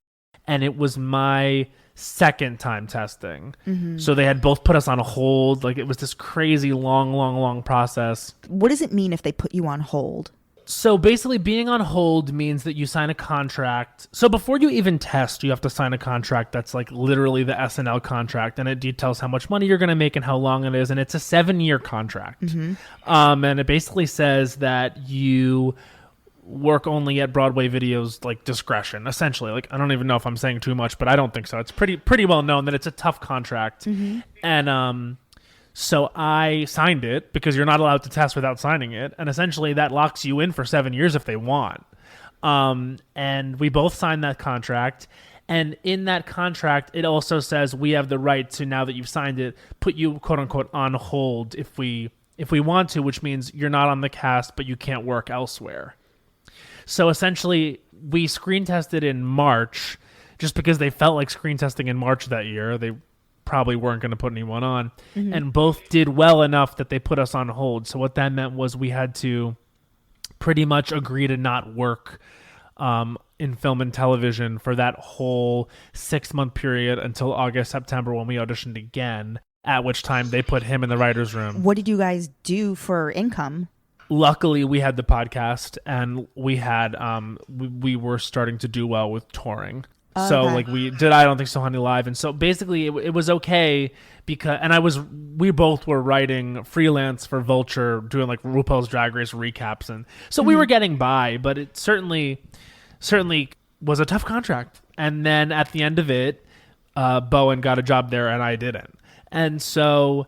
[SPEAKER 2] And it was my 2nd time testing. Mm-hmm. So they had both put us on a hold. Like, it was this crazy long process.
[SPEAKER 1] What does it mean if they put you on hold?
[SPEAKER 2] So basically, being on hold means that you sign a contract. So before you even test, you have to sign a contract that's like literally the SNL contract, and it details how much money you're going to make and how long it is, and it's a 7-year contract. Mm-hmm. And it basically says that you work only at Broadway Video's like discretion, essentially. Like, I don't even know if I'm saying too much, but I don't think so. It's pretty well known that it's a tough contract. Mm-hmm. And so I signed it because you're not allowed to test without signing it. And essentially that locks you in for 7 years if they want. And we both signed that contract. And in that contract, it also says we have the right to, now that you've signed it, put you quote unquote on hold if we want to, which means you're not on the cast, but you can't work elsewhere. So essentially we screen tested in March just because they felt like screen testing in March that year. They probably weren't going to put anyone on, and both did well enough that they put us on hold. So what that meant was we had to pretty much agree to not work in film and television for that whole 6-month period until August, September, when we auditioned again, at which time they put him in the writer's room.
[SPEAKER 1] What did you guys do for income?
[SPEAKER 2] Luckily, we had the podcast, and we had we were starting to do well with touring. So like we did I Don't Think So Honey Live, and so basically it was okay because, and we both were writing freelance for Vulture, doing like RuPaul's Drag Race recaps, and so we were getting by, but it certainly was a tough contract. And then at the end of it, Bowen got a job there and I didn't. And so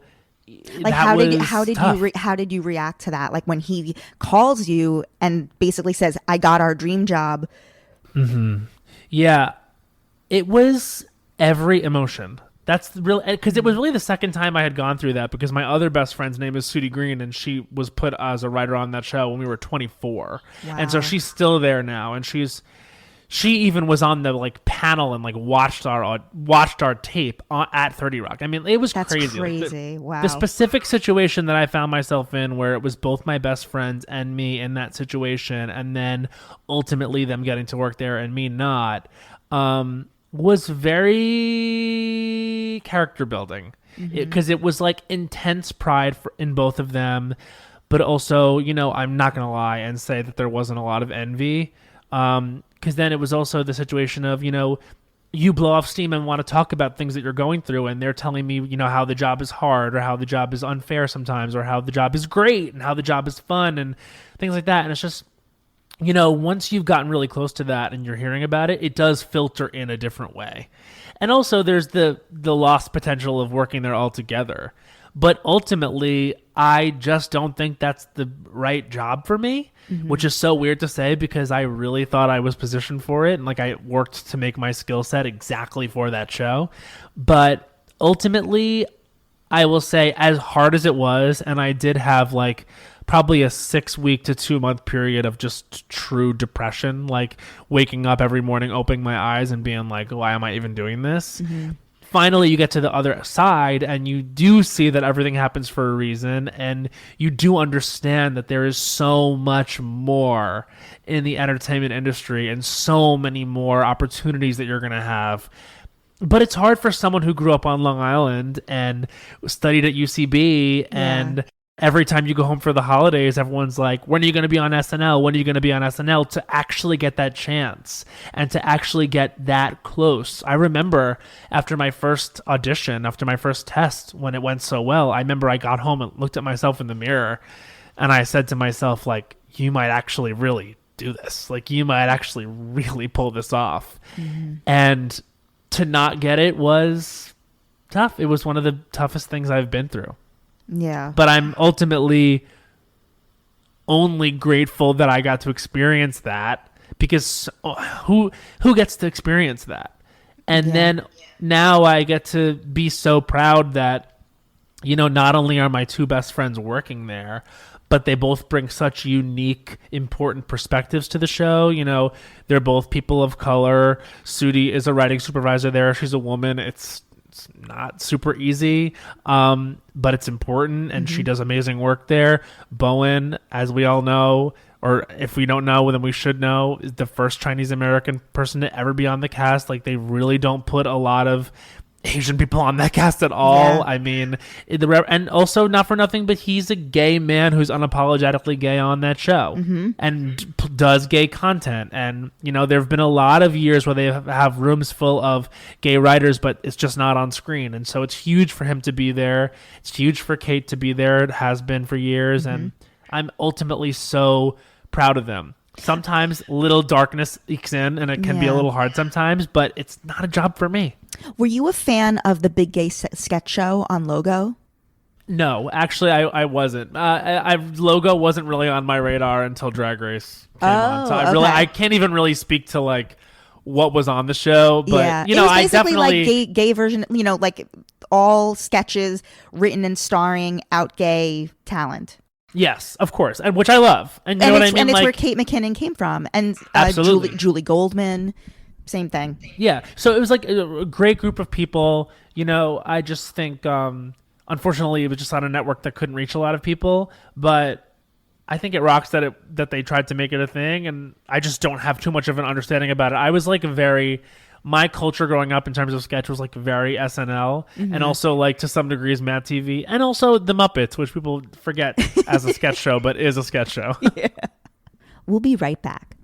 [SPEAKER 1] like how did you react to that? Like when he calls you and basically says, I got our dream job.
[SPEAKER 2] Yeah, it was every emotion. That's real, because it was really the second time I had gone through that, because my other best friend's name is Sudie Green, and she was put as a writer on that show when we were 24. Wow. And so she's still there now, and she even was on the like panel and like watched our tape at 30 Rock. I mean, it was crazy.
[SPEAKER 1] Crazy. Wow.
[SPEAKER 2] The specific situation that I found myself in, where it was both my best friends and me in that situation, and then ultimately them getting to work there and me not, was very character building, because it was like intense pride in both of them, but also, you know, I'm not gonna lie and say that there wasn't a lot of envy, because then it was also the situation of, you know, you blow off steam and want to talk about things that you're going through, and they're telling me, you know, how the job is hard, or how the job is unfair sometimes, or how the job is great and how the job is fun and things like that. And it's just, you know, once you've gotten really close to that and you're hearing about it, it does filter in a different way. And also there's the lost potential of working there all together. But ultimately, I just don't think that's the right job for me, which is so weird to say, because I really thought I was positioned for it. And like, I worked to make my skill set exactly for that show. But ultimately, I will say, as hard as it was, and I did have like probably a 6-week to 2-month period of just true depression, like waking up every morning, opening my eyes and being like, why am I even doing this? Finally, you get to the other side and you do see that everything happens for a reason, and you do understand that there is so much more in the entertainment industry and so many more opportunities that you're going to have. But it's hard for someone who grew up on Long Island and studied at UCB, and every time you go home for the holidays, everyone's like, when are you going to be on SNL? When are you going to be on SNL? To actually get that chance and to actually get that close. I remember after my first audition, after my first test, when it went so well, I remember I got home and looked at myself in the mirror and I said to myself, like, you might actually really do this. Like, you might actually really pull this off. And to not get it was tough. It was one of the toughest things I've been through.
[SPEAKER 1] Yeah.
[SPEAKER 2] But I'm ultimately only grateful that I got to experience that, because who gets to experience that? And then now I get to be so proud that, you know, not only are my two best friends working there, but they both bring such unique, important perspectives to the show. You know, they're both people of color. Sudie is a writing supervisor there. She's a woman. It's not super easy, but it's important, and she does amazing work there. Bowen, as we all know, or if we don't know, then we should know, is the first Chinese American person to ever be on the cast. Like, they really don't put a lot of Asian people on that cast at all. I mean, and also, not for nothing, but he's a gay man who's unapologetically gay on that show and does gay content. And, you know, there have been a lot of years where they have rooms full of gay writers, but it's just not on screen. And so it's huge for him to be there. It's huge for Kate to be there. It has been for years. And I'm ultimately so proud of them. Sometimes little darkness ekes in, and it can be a little hard sometimes, but it's not a job for me.
[SPEAKER 1] Were you a fan of the Big Gay Sketch Show on Logo?
[SPEAKER 2] No, actually, I wasn't. Logo wasn't really on my radar until Drag Race came on. So I can't even really speak to like what was on the show, but you know,
[SPEAKER 1] I definitely like
[SPEAKER 2] definitely
[SPEAKER 1] gay version. You know, like all sketches written and starring out gay talent.
[SPEAKER 2] Yes, of course, and which I love, and you know what I mean.
[SPEAKER 1] And it's
[SPEAKER 2] like,
[SPEAKER 1] where Kate McKinnon came from, and Julie Goldman, same thing.
[SPEAKER 2] Yeah, so it was like a great group of people. You know, I just think, unfortunately, it was just on a network that couldn't reach a lot of people. But I think it rocks that they tried to make it a thing, and I just don't have too much of an understanding about it. I was like my culture growing up in terms of sketch was like very SNL, and also like to some degrees Mad TV, and also The Muppets, which people forget as a sketch show, but is a sketch show.
[SPEAKER 1] We'll be right back.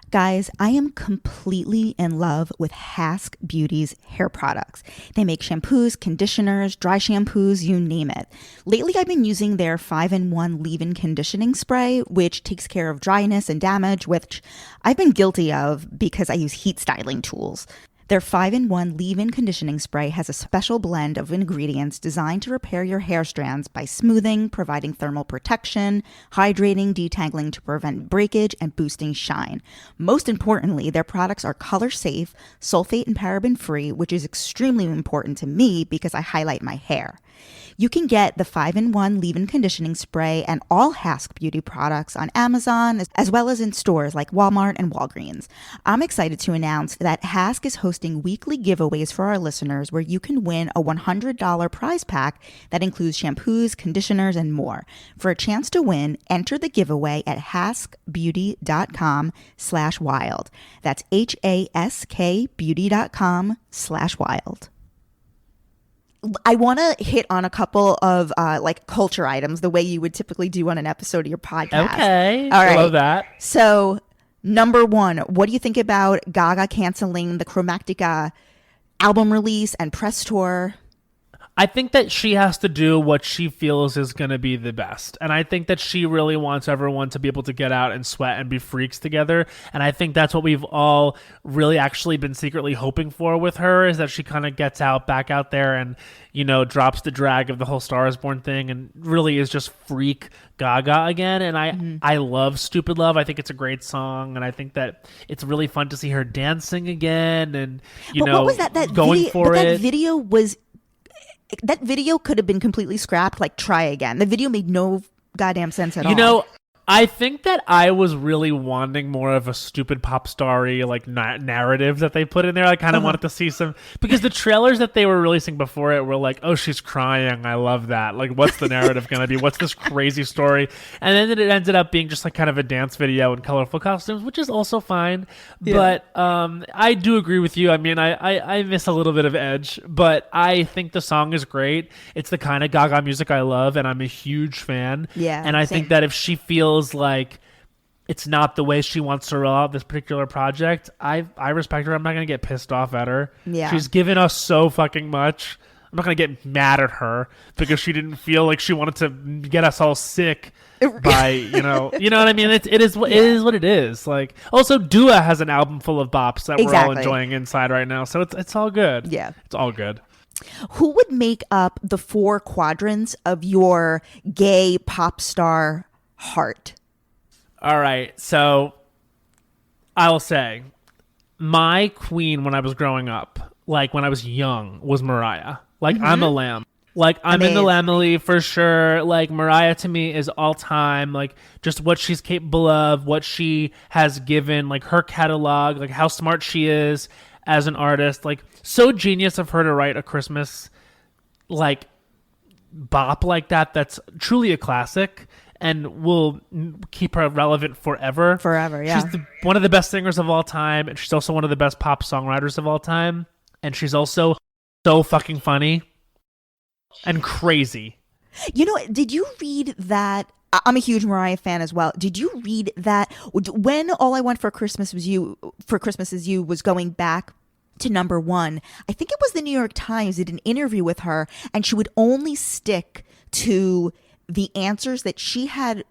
[SPEAKER 1] Guys, I am completely in love with Hask Beauty's hair products. They make shampoos, conditioners, dry shampoos, you name it. Lately, I've been using their 5-in-1 leave-in conditioning spray, which takes care of dryness and damage, which I've been guilty of because I use heat styling tools. Their 5-in-1 leave-in conditioning spray has a special blend of ingredients designed to repair your hair strands by smoothing, providing thermal protection, hydrating, detangling to prevent breakage, and boosting shine. Most importantly, their products are color safe, sulfate and paraben free, which is extremely important to me because I highlight my hair. You can get the 5-in-1 leave-in conditioning spray and all Hask Beauty products on Amazon, as well as in stores like Walmart and Walgreens. I'm excited to announce that Hask is hosting weekly giveaways for our listeners where you can win a $100 prize pack that includes shampoos, conditioners, and more. For a chance to win, enter the giveaway at haskbeauty.com/wild. That's HASKbeauty.com/wild. I want to hit on a couple of like culture items the way you would typically do on an episode of your podcast.
[SPEAKER 2] Okay.
[SPEAKER 1] All right.
[SPEAKER 2] I love that.
[SPEAKER 1] So, number one, what do you think about Gaga canceling the Chromatic album release and press tour?
[SPEAKER 2] I think that she has to do what she feels is going to be the best. And I think that she really wants everyone to be able to get out and sweat and be freaks together. And I think that's what we've all really actually been secretly hoping for with her, is that she kind of gets back out there and, you know, drops the drag of the whole Star is Born thing and really is just freak Gaga again. And I love Stupid Love. I think it's a great song. And I think that it's really fun to see her dancing again and,
[SPEAKER 1] what was that
[SPEAKER 2] going
[SPEAKER 1] video,
[SPEAKER 2] for it.
[SPEAKER 1] That video could have been completely scrapped, like try again. The video made no goddamn sense at all.
[SPEAKER 2] You know, I think that I was really wanting more of a stupid pop star-y like narrative that they put in there. I kind of wanted to see some, because the trailers that they were releasing before it were like, oh, she's crying. I love that. Like, what's the narrative going to be? What's this crazy story? And then it ended up being just like kind of a dance video in colorful costumes, which is also fine. Yeah. But I do agree with you. I mean, I miss a little bit of edge, but I think the song is great. It's the kind of Gaga music I love, and I'm a huge fan.
[SPEAKER 1] Yeah,
[SPEAKER 2] and I think that if she feels like it's not the way she wants to roll out this particular project, I respect her. I'm not going to get pissed off at her.
[SPEAKER 1] Yeah.
[SPEAKER 2] She's given us so fucking much. I'm not going to get mad at her because she didn't feel like she wanted to get us all sick by, you know what I mean? It is what it is. Like, also Dua has an album full of bops that we're all enjoying inside right now. So it's all good.
[SPEAKER 1] Yeah.
[SPEAKER 2] It's all good.
[SPEAKER 1] Who would make up the 4 quadrants of your gay pop star heart?
[SPEAKER 2] All right, so I'll say my queen when I was growing up, like when I was young, was Mariah. Like, I'm a lamb. Like, I'm in the Lamely for sure. Like, Mariah to me is all time. Like, just what she's capable of, what she has given, like her catalog, like how smart she is as an artist. Like, so genius of her to write a Christmas like bop like that. That's truly a classic. And will keep her relevant forever.
[SPEAKER 1] Forever, yeah.
[SPEAKER 2] She's one of the best singers of all time, and she's also one of the best pop songwriters of all time. And she's also so fucking funny and crazy. You know,
[SPEAKER 1] did you read that? I'm a huge Mariah fan as well. Did you read that when All I Want for Christmas Is You was going back to number 1? I think it was the New York Times did an interview with her, and she would only stick to the answers that she had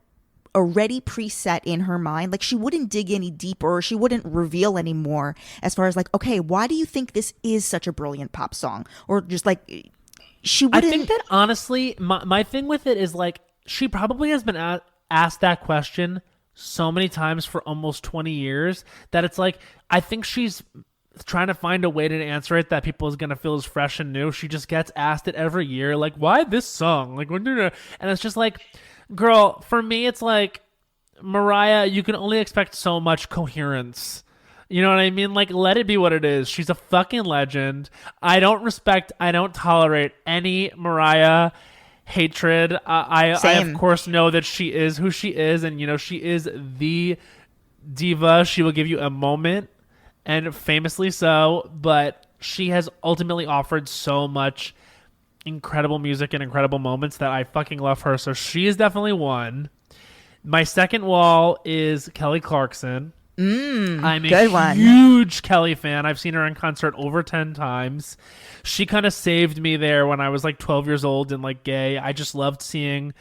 [SPEAKER 1] already preset in her mind. Like, she wouldn't dig any deeper, or she wouldn't reveal any more as far as like, okay, why do you think this is such a brilliant pop song? Or just like, she wouldn't.
[SPEAKER 2] I think that honestly, my thing with it is like, she probably has been asked that question so many times for almost 20 years that it's like, I think she's trying to find a way to answer it that people is going to feel as fresh and new. She just gets asked it every year, like, why this song? Like, and it's just like, girl, for me, it's like, Mariah, you can only expect so much coherence. You know what I mean? Like, let it be what it is. She's a fucking legend. I don't tolerate any Mariah hatred. I of course know that she is who she is, and, you know, she is the diva. She will give you a moment, and famously so, but she has ultimately offered so much incredible music and incredible moments that I fucking love her. So she is definitely one. My second wall is Kelly Clarkson. I'm a huge Kelly fan. I've seen her in concert over 10 times. She kind of saved me there when I was like 12 years old and like gay. I just loved seeing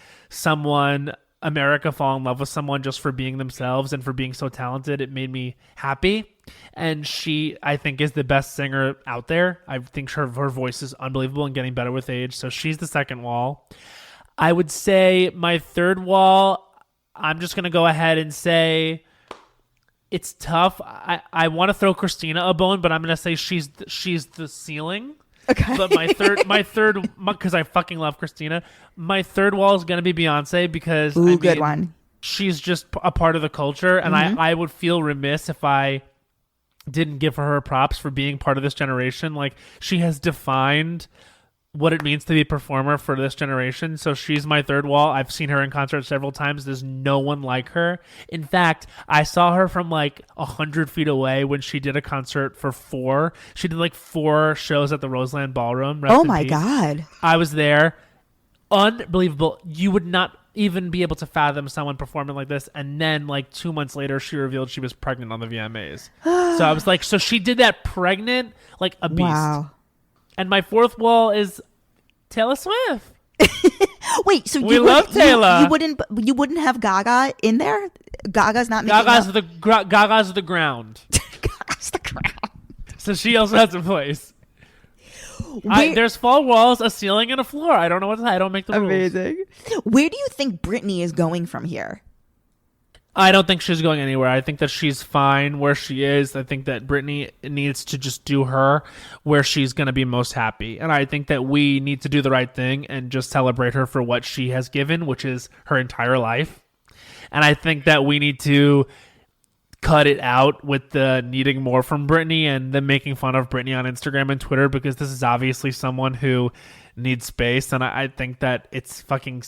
[SPEAKER 2] America fall in love with someone just for being themselves and for being so talented. It made me happy. And she, I think, is the best singer out there. I think her voice is unbelievable and getting better with age. So she's the second wall. I would say my third wall, I'm just going to go ahead and say it's tough. I want to throw Christina a bone, but I'm going to say she's the ceiling.
[SPEAKER 1] Okay.
[SPEAKER 2] But my third, because I fucking love Christina. My third wall is going to be Beyonce because
[SPEAKER 1] good one.
[SPEAKER 2] She's just a part of the culture, and I would feel remiss if I didn't give her props for being part of this generation. Like, she has defined what it means to be a performer for this generation. So she's my third wall. I've seen her in concert several times. There's no one like her. In fact, I saw her from like 100 feet away when she did a concert for 4. She did like 4 shows at the Roseland Ballroom. Rest
[SPEAKER 1] Oh
[SPEAKER 2] in
[SPEAKER 1] my
[SPEAKER 2] peace.
[SPEAKER 1] God.
[SPEAKER 2] I was there. Unbelievable. You would not even be able to fathom someone performing like this. And then like 2 months later, she revealed she was pregnant on the VMAs. So I was like, so she did that pregnant, like a beast.
[SPEAKER 1] Wow.
[SPEAKER 2] And my fourth wall is Taylor Swift.
[SPEAKER 1] Wait, so
[SPEAKER 2] we love Taylor.
[SPEAKER 1] You wouldn't have Gaga in there? Gaga's not making
[SPEAKER 2] Gaga's the ground.
[SPEAKER 1] Gaga's the ground.
[SPEAKER 2] So she also has a place. There's 4 walls, a ceiling, and a floor. I don't know what to say. I don't make the rules.
[SPEAKER 1] Amazing. Where do you think Britney is going from here?
[SPEAKER 2] I don't think she's going anywhere. I think that she's fine where she is. I think that Britney needs to just do her where she's going to be most happy. And I think that we need to do the right thing and just celebrate her for what she has given, which is her entire life. And I think that we need to cut it out with the needing more from Britney and the making fun of Britney on Instagram and Twitter, because this is obviously someone who needs space. And I think that it's fucking...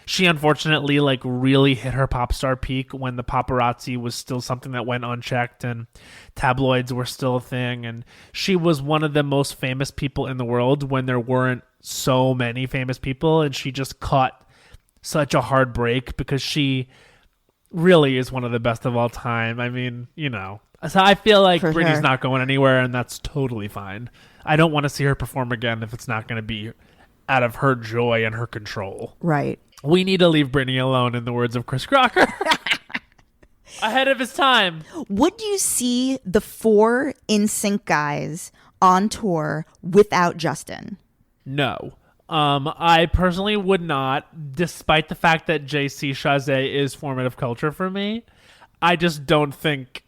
[SPEAKER 2] She unfortunately like really hit her pop star peak when the paparazzi was still something that went unchecked and tabloids were still a thing. And she was one of the most famous people in the world when there weren't so many famous people. And she just caught such a hard break because she really is one of the best of all time. I mean, you know, so I feel like
[SPEAKER 1] For
[SPEAKER 2] Britney's
[SPEAKER 1] sure.
[SPEAKER 2] not going anywhere, and that's totally fine. I don't want to see her perform again if it's not going to be out of her joy and her control.
[SPEAKER 1] Right.
[SPEAKER 2] We need to leave Britney alone, in the words of Chris Crocker. Ahead of his time.
[SPEAKER 1] Would you see the 4 NSYNC guys on tour without Justin?
[SPEAKER 2] No. I personally would not, despite the fact that JC Chazé is formative culture for me. I just don't think...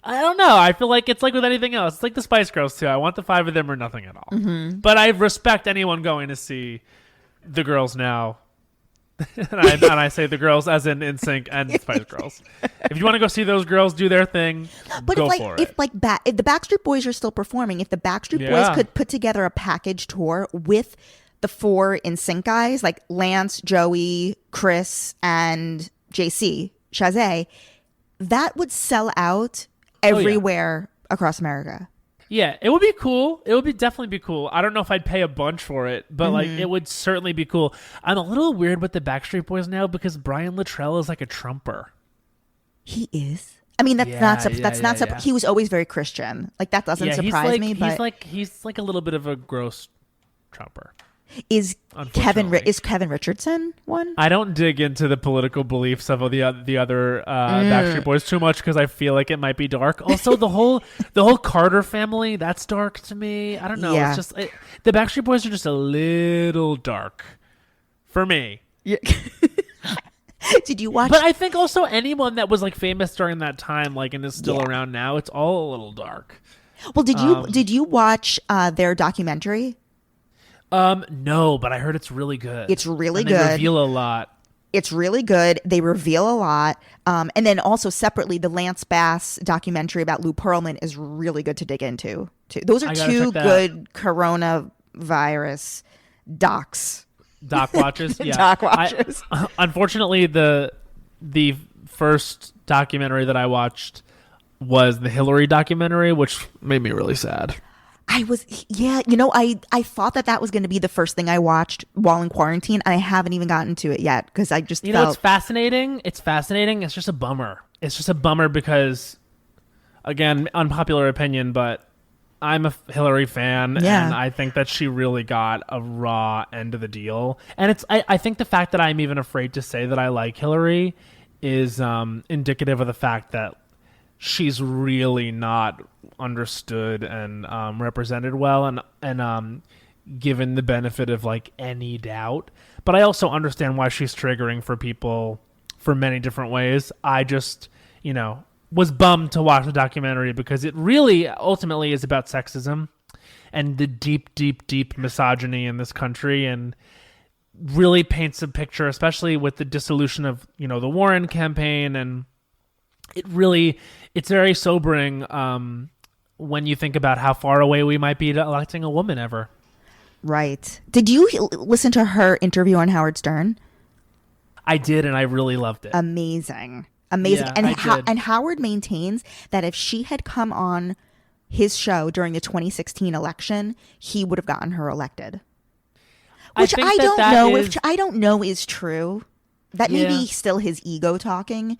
[SPEAKER 2] I don't know. I feel like it's like with anything else. It's like the Spice Girls, too. I want the 5 of them or nothing at all. Mm-hmm. But I respect anyone going to see the girls now. and I say the girls as in NSYNC and Spice Girls. If you want to go see those girls do their thing,
[SPEAKER 1] but
[SPEAKER 2] go
[SPEAKER 1] if
[SPEAKER 2] for it.
[SPEAKER 1] If the Backstreet Boys are still performing, if the Backstreet Boys could put together a package tour with the 4 NSYNC guys, like Lance, Joey, Chris, and JC Chazé, that would sell out everywhere across America.
[SPEAKER 2] Yeah, it would be cool. It would definitely be cool. I don't know if I'd pay a bunch for it, but like it would certainly be cool. I'm a little weird with the Backstreet Boys now because Brian Littrell is like a Trumper.
[SPEAKER 1] He is. I mean, he was always very Christian. Like that doesn't surprise me. But
[SPEAKER 2] he's like a little bit of a gross Trumper.
[SPEAKER 1] Is Kevin Richardson one?
[SPEAKER 2] I don't dig into the political beliefs of the other Backstreet Boys too much because I feel like it might be dark. Also, the whole Carter family, that's dark to me. I don't know.
[SPEAKER 1] Yeah.
[SPEAKER 2] It's just the Backstreet Boys are just a little dark for me.
[SPEAKER 1] Yeah. Did you watch?
[SPEAKER 2] But I think also anyone that was like famous during that time, like and is still around now, it's all a little dark.
[SPEAKER 1] Well, did you watch their documentary?
[SPEAKER 2] No, but I heard it's really good.
[SPEAKER 1] It's really
[SPEAKER 2] good. They
[SPEAKER 1] good.
[SPEAKER 2] reveal a lot.
[SPEAKER 1] It's really good. They reveal a lot. And then also separately, the Lance Bass documentary about Lou Pearlman is really good to dig into too. Those are 2 good coronavirus docs.
[SPEAKER 2] Doc watches. Yeah.
[SPEAKER 1] Doc watches.
[SPEAKER 2] Unfortunately, the first documentary that I watched was the Hillary documentary, which made me really sad.
[SPEAKER 1] I thought that was going to be the first thing I watched while in quarantine, and I haven't even gotten to it yet because I just
[SPEAKER 2] know it's fascinating. It's fascinating. It's just a bummer. It's just a bummer because, again, unpopular opinion, but I'm a Hillary fan, and I think that she really got a raw end of the deal. And I think the fact that I'm even afraid to say that I like Hillary is indicative of the fact that she's really not understood and represented well, and given the benefit of like any doubt. But I also understand why she's triggering for people for many different ways. I just, was bummed to watch the documentary because it really ultimately is about sexism and the deep, deep, deep misogyny in this country, and really paints a picture, especially with the dissolution of, the Warren campaign. And it's very sobering when you think about how far away we might be to electing a woman ever.
[SPEAKER 1] Right. Did you listen to her interview on Howard Stern?
[SPEAKER 2] I did, and I really loved it.
[SPEAKER 1] Amazing.
[SPEAKER 2] Yeah,
[SPEAKER 1] And Howard maintains that if she had come on his show during the 2016 election, he would have gotten her elected. Which I don't know is true. That may be still his ego talking.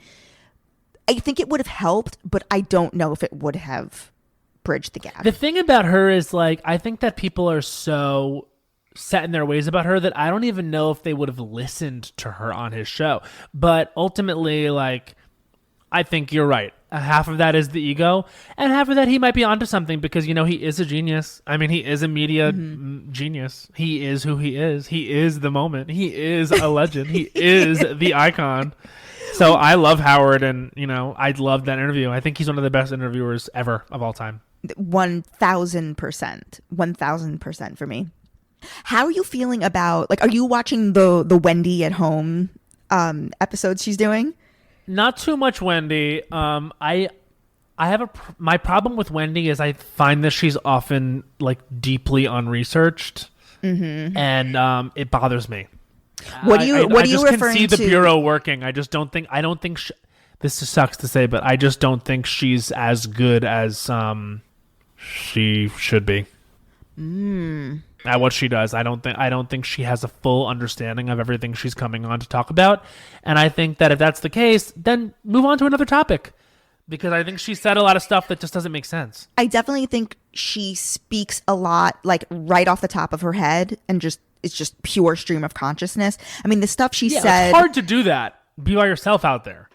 [SPEAKER 1] I think it would have helped, but I don't know if it would have bridged the gap.
[SPEAKER 2] The thing about her is, like, I think that people are so set in their ways about her that I don't even know if they would have listened to her on his show. But ultimately, like, I think you're right. Half of that is the ego, and half of that he might be onto something, because, he is a genius. I mean, he is a media genius. He is who he is. He is the moment. He is a legend. He is the icon. So I love Howard, and, I love that interview. I think he's one of the best interviewers ever of all time.
[SPEAKER 1] 1,000%. 1,000% for me. How are you feeling about, like, are you watching the Wendy at Home episodes she's doing?
[SPEAKER 2] Not too much Wendy. I have my problem with Wendy is I find that she's often, like, deeply unresearched, and it bothers me.
[SPEAKER 1] What are you referring to?
[SPEAKER 2] I just can see the bureau working. I don't think this sucks to say, but I just don't think she's as good as she should be. At what she does. I don't think she has a full understanding of everything she's coming on to talk about. And I think that if that's the case, then move on to another topic, because I think she said a lot of stuff that just doesn't make sense.
[SPEAKER 1] I definitely think she speaks a lot, like, right off the top of her head, and it's just pure stream of consciousness. I mean, the stuff she said.
[SPEAKER 2] It's hard to do that. Be by yourself out there.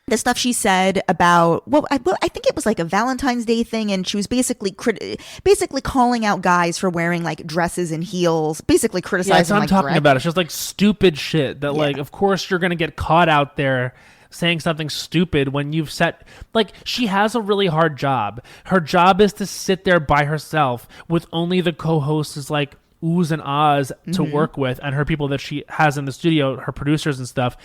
[SPEAKER 1] The stuff she said about, I think it was like a Valentine's Day thing, and she was basically calling out guys for wearing, like, dresses and heels, basically criticizing. Yeah,
[SPEAKER 2] that's what I'm talking about. It's just, like, stupid shit that, like, of course you're gonna get caught out there saying something stupid when you've set, like, she has a really hard job. Her job is to sit there by herself with only the co-hosts is, like, oohs and ahs to work with, and her people that she has in the studio, her producers and stuff.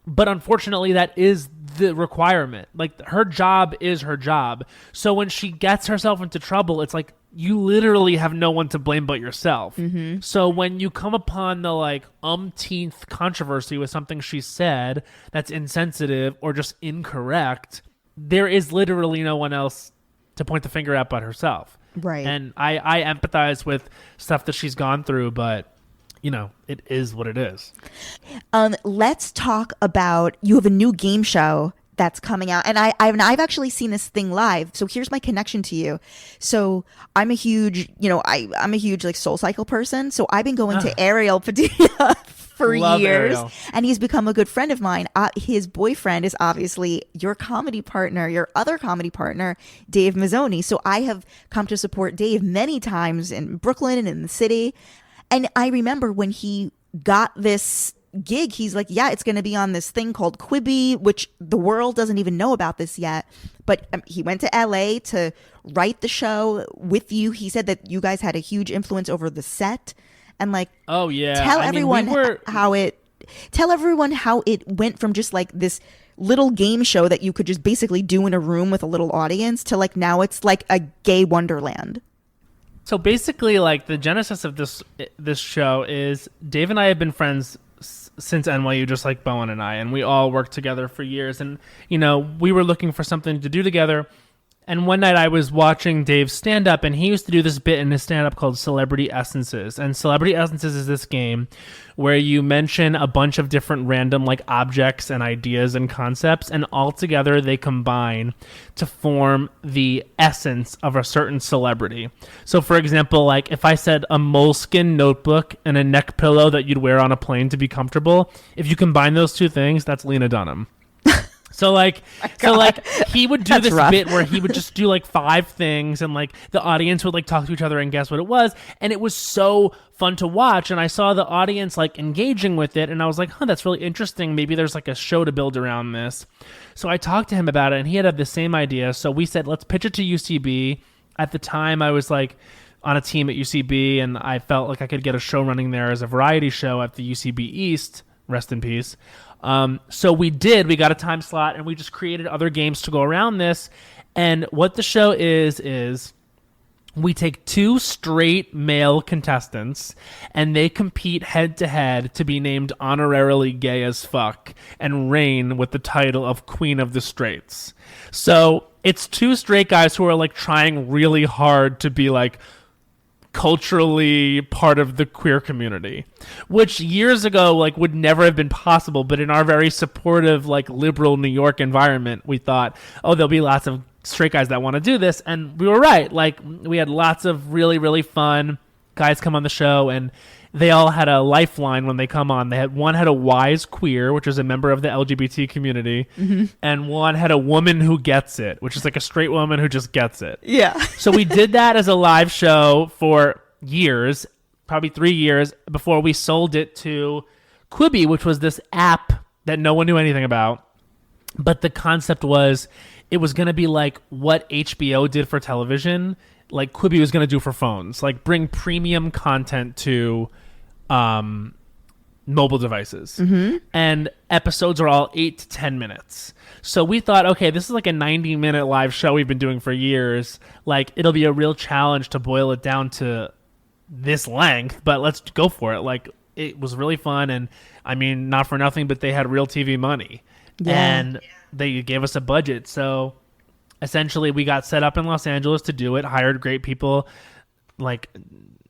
[SPEAKER 2] But unfortunately, that is the requirement. Like, her job is her job. So when she gets herself into trouble, it's like you literally have no one to blame but yourself. So when you come upon the, like, umpteenth controversy with something she said that's insensitive or just incorrect, there is literally no one else to point the finger at but herself.
[SPEAKER 1] Right.
[SPEAKER 2] And I empathize with stuff that she's gone through, but it is what it is.
[SPEAKER 1] Let's talk about, you have a new game show that's coming out, and I've actually seen this thing live. So here's my connection to you. So I'm a huge, I'm a huge, like, SoulCycle person. So I've been going to Ariel Padilla for
[SPEAKER 2] Love
[SPEAKER 1] years,
[SPEAKER 2] Ariel.
[SPEAKER 1] And he's become a good friend of mine. His boyfriend is obviously your other comedy partner, Dave Mizzoni. So I have come to support Dave many times in Brooklyn and in the city. And I remember when he got this gig, he's like, yeah, it's going to be on this thing called Quibi, which the world doesn't even know about this yet. But he went to LA to write the show with you. He said that you guys had a huge influence over the set. And, like,
[SPEAKER 2] oh yeah,
[SPEAKER 1] tell everyone how it went from just, like, this little game show that you could just basically do in a room with a little audience to, like, now it's like a gay wonderland.
[SPEAKER 2] So basically, like, the genesis of this show is Dave and I have been friends since NYU, just like Bowen and I, and we all worked together for years. And, we were looking for something to do together. And one night I was watching Dave stand up, and he used to do this bit in his stand up called Celebrity Essences. And Celebrity Essences is this game where you mention a bunch of different random, like, objects and ideas and concepts, and all together they combine to form the essence of a certain celebrity. So, for example, like, if I said a moleskin notebook and a neck pillow that you'd wear on a plane to be comfortable, if you combine those two things, that's Lena Dunham. So he would do this
[SPEAKER 1] rough.
[SPEAKER 2] bit where he would just do like 5 things, and like the audience would like talk to each other and guess what it was, and it was so fun to watch. And I saw the audience like engaging with it, and I was like, that's really interesting. Maybe there's like a show to build around this. So I talked to him about it, and he had the same idea. So we said, let's pitch it to UCB. At the time, I was like on a team at UCB, and I felt like I could get a show running there as a variety show at the UCB East. Rest in peace. So we got a time slot, and we just created other games to go around this. And what the show is we take 2 straight male contestants, and they compete head to head to be named honorarily gay as fuck and reign with the title of Queen of the Straights. So it's 2 straight guys who are like trying really hard to be like culturally part of the queer community, which years ago like would never have been possible. But in our very supportive like liberal New York environment, we thought, there'll be lots of straight guys that want to do this. And we were right. Like, we had lots of really, really fun guys come on the show, and they all had a lifeline when they come on. One had a wise queer, which is a member of the LGBT community, and one had a woman who gets it, which is like a straight woman who just gets it.
[SPEAKER 1] Yeah.
[SPEAKER 2] So we did that as a live show for years, probably 3 years, before we sold it to Quibi, which was this app that no one knew anything about. But the concept was it was going to be like what HBO did for television, like Quibi was going to do for phones, like bring premium content to mobile devices. And episodes are all 8 to 10 minutes. So we thought, okay, this is like a 90-minute live show we've been doing for years. Like, it'll be a real challenge to boil it down to this length, but let's go for it. Like, it was really fun. And I mean, not for nothing, but they had real TV money. And they gave us a budget. So essentially we got set up in Los Angeles to do it, hired great people, like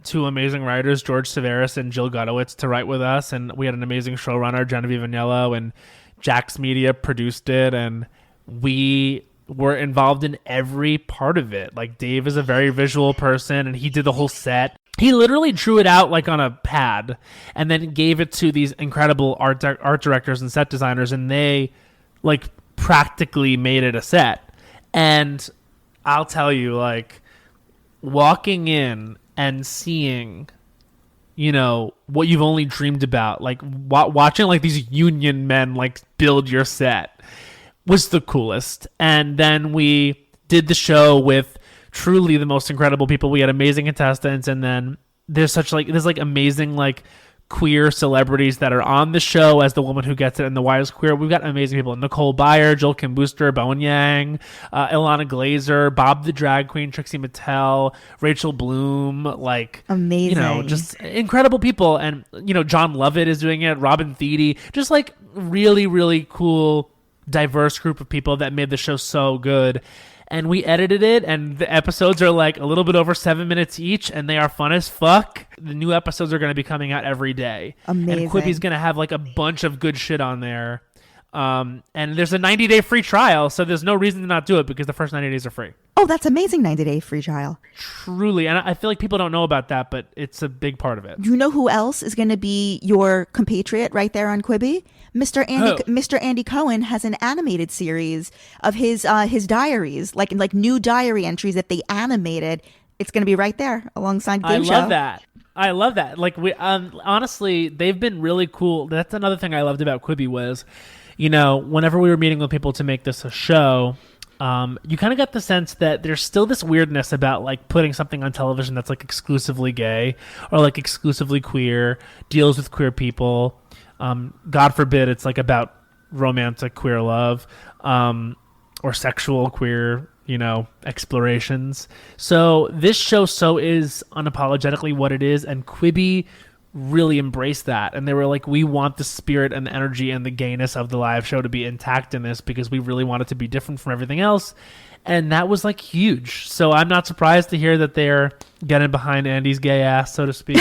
[SPEAKER 2] 2 amazing writers, George Severus and Jill Gutowitz, to write with us. And we had an amazing showrunner, Genevieve Agnello, and Jax Media produced it. And we were involved in every part of it. Like, Dave is a very visual person, and he did the whole set. He literally drew it out like on a pad and then gave it to these incredible art directors and set designers, and they like practically made it a set. And I'll tell you, like, walking in and seeing, you know, what you've only dreamed about, like watching like these union men like build your set was the coolest. And then we did the show with truly the most incredible people. We had amazing contestants, and then there's amazing like queer celebrities that are on the show as the woman who gets it and the wise queer. We've got amazing people: Nicole Byer, Joel Kim Booster, Bowen Yang, Ilana Glazer, Bob the Drag Queen, Trixie Mattel, Rachel Bloom, like amazing, you know, just incredible people. And you know, John Lovett is doing it, Robin Thede, just like really, really cool, diverse group of people that made the show so good. And we edited it, and the episodes are like a little bit over 7 minutes each, and they are fun as fuck. The new episodes are going to be coming out every day. Amazing. And Quibi's going to have like a bunch of good shit on there. And there's a 90-day free trial, so there's no reason to not do it because the first 90 days are free.
[SPEAKER 1] Oh, that's amazing, 90-day free trial.
[SPEAKER 2] Truly. And I feel like people don't know about that, but it's a big part of it.
[SPEAKER 1] You know who else is going to be your compatriot right there on Quibi? Mr. Andy Cohen has an animated series of his diaries, like new diary entries that they animated. It's going to be right there alongside Gayme Show.
[SPEAKER 2] I love that. Like, we honestly, they've been really cool. That's another thing I loved about Quibi was, you know, whenever we were meeting with people to make this a show, you kind of got the sense that there's still this weirdness about like putting something on television that's like exclusively gay or like exclusively queer, deals with queer people. God forbid it's like about romantic queer love, or sexual queer, you know, explorations. So this show is unapologetically what it is, and Quibi really embraced that. And they were like, we want the spirit and the energy and the gayness of the live show to be intact in this because we really want it to be different from everything else. And that was like huge. So I'm not surprised to hear that they're getting behind Andy's gay ass, so to speak.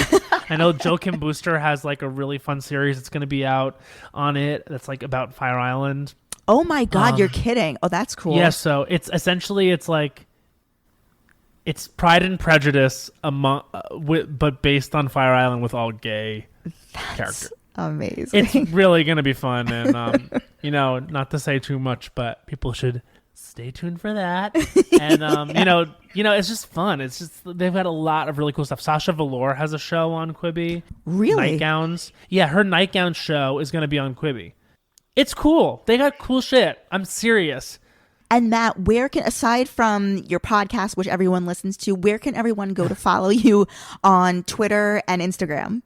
[SPEAKER 2] I know Joel Kim Booster has like a really fun series that's going to be out on it that's like about Fire Island.
[SPEAKER 1] Oh my God, you're kidding. Oh, that's cool.
[SPEAKER 2] Yeah, so it's essentially, it's like, it's Pride and Prejudice but based on Fire Island with all gay characters.
[SPEAKER 1] Amazing.
[SPEAKER 2] It's really going to be fun. And, not to say too much, but people should stay tuned for that. And, it's just fun. It's just, they've got a lot of really cool stuff. Sasha Velour has a show on Quibi.
[SPEAKER 1] Really?
[SPEAKER 2] Nightgowns. Yeah, her Nightgown show is going to be on Quibi. It's cool. They got cool shit. I'm serious.
[SPEAKER 1] And Matt, where can, aside from your podcast, which everyone listens to, where can everyone go to follow you on Twitter and Instagram?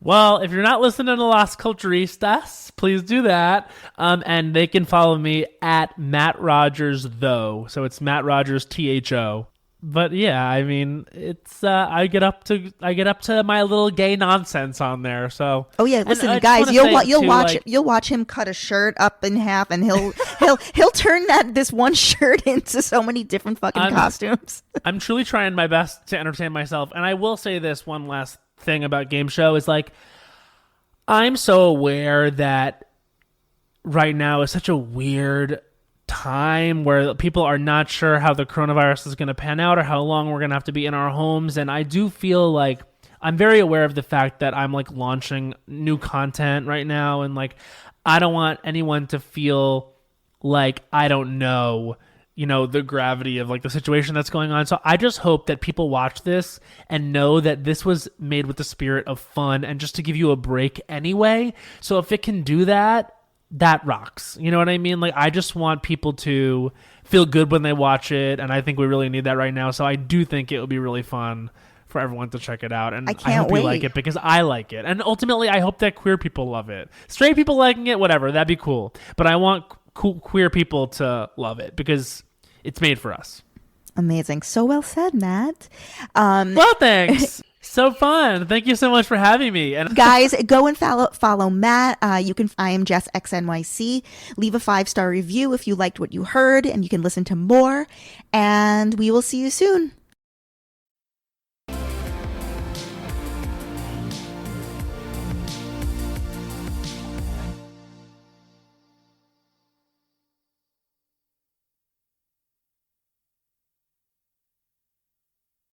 [SPEAKER 2] Well, if you're not listening to Las Culturistas, please do that. And they can follow me at Matt Rogers, though. So it's Matt Rogers, THO. But yeah, I mean, it's I get up to my little gay nonsense on there. So
[SPEAKER 1] listen, guys, you'll watch him cut a shirt up in half, and he'll turn this one shirt into so many different fucking costumes.
[SPEAKER 2] I'm truly trying my best to entertain myself, and I will say this one last thing about Gayme Show is like, I'm so aware that right now is such a weird time where people are not sure how the coronavirus is going to pan out or how long we're going to have to be in our homes. And I do feel like I'm very aware of the fact that I'm like launching new content right now. And like, I don't want anyone to feel like I don't know, the gravity of like the situation that's going on. So I just hope that people watch this and know that this was made with the spirit of fun and just to give you a break anyway. So if it can do that, that rocks. You know what I mean? Like, I just want people to feel good when they watch it, and I think we really need that right now. So I do think it will be really fun for everyone to check it out, and I hope you like it because I like it. And ultimately, I hope that queer people love it. Straight people liking it, whatever, that'd be cool. But I want queer people to love it because it's made for us.
[SPEAKER 1] Amazing. So well said, Matt.
[SPEAKER 2] Well, thanks. So fun. Thank you so much for having me. And
[SPEAKER 1] guys, go and follow Matt. I am Jess XNYC. Leave a 5-star review if you liked what you heard, and you can listen to more. And we will see you soon.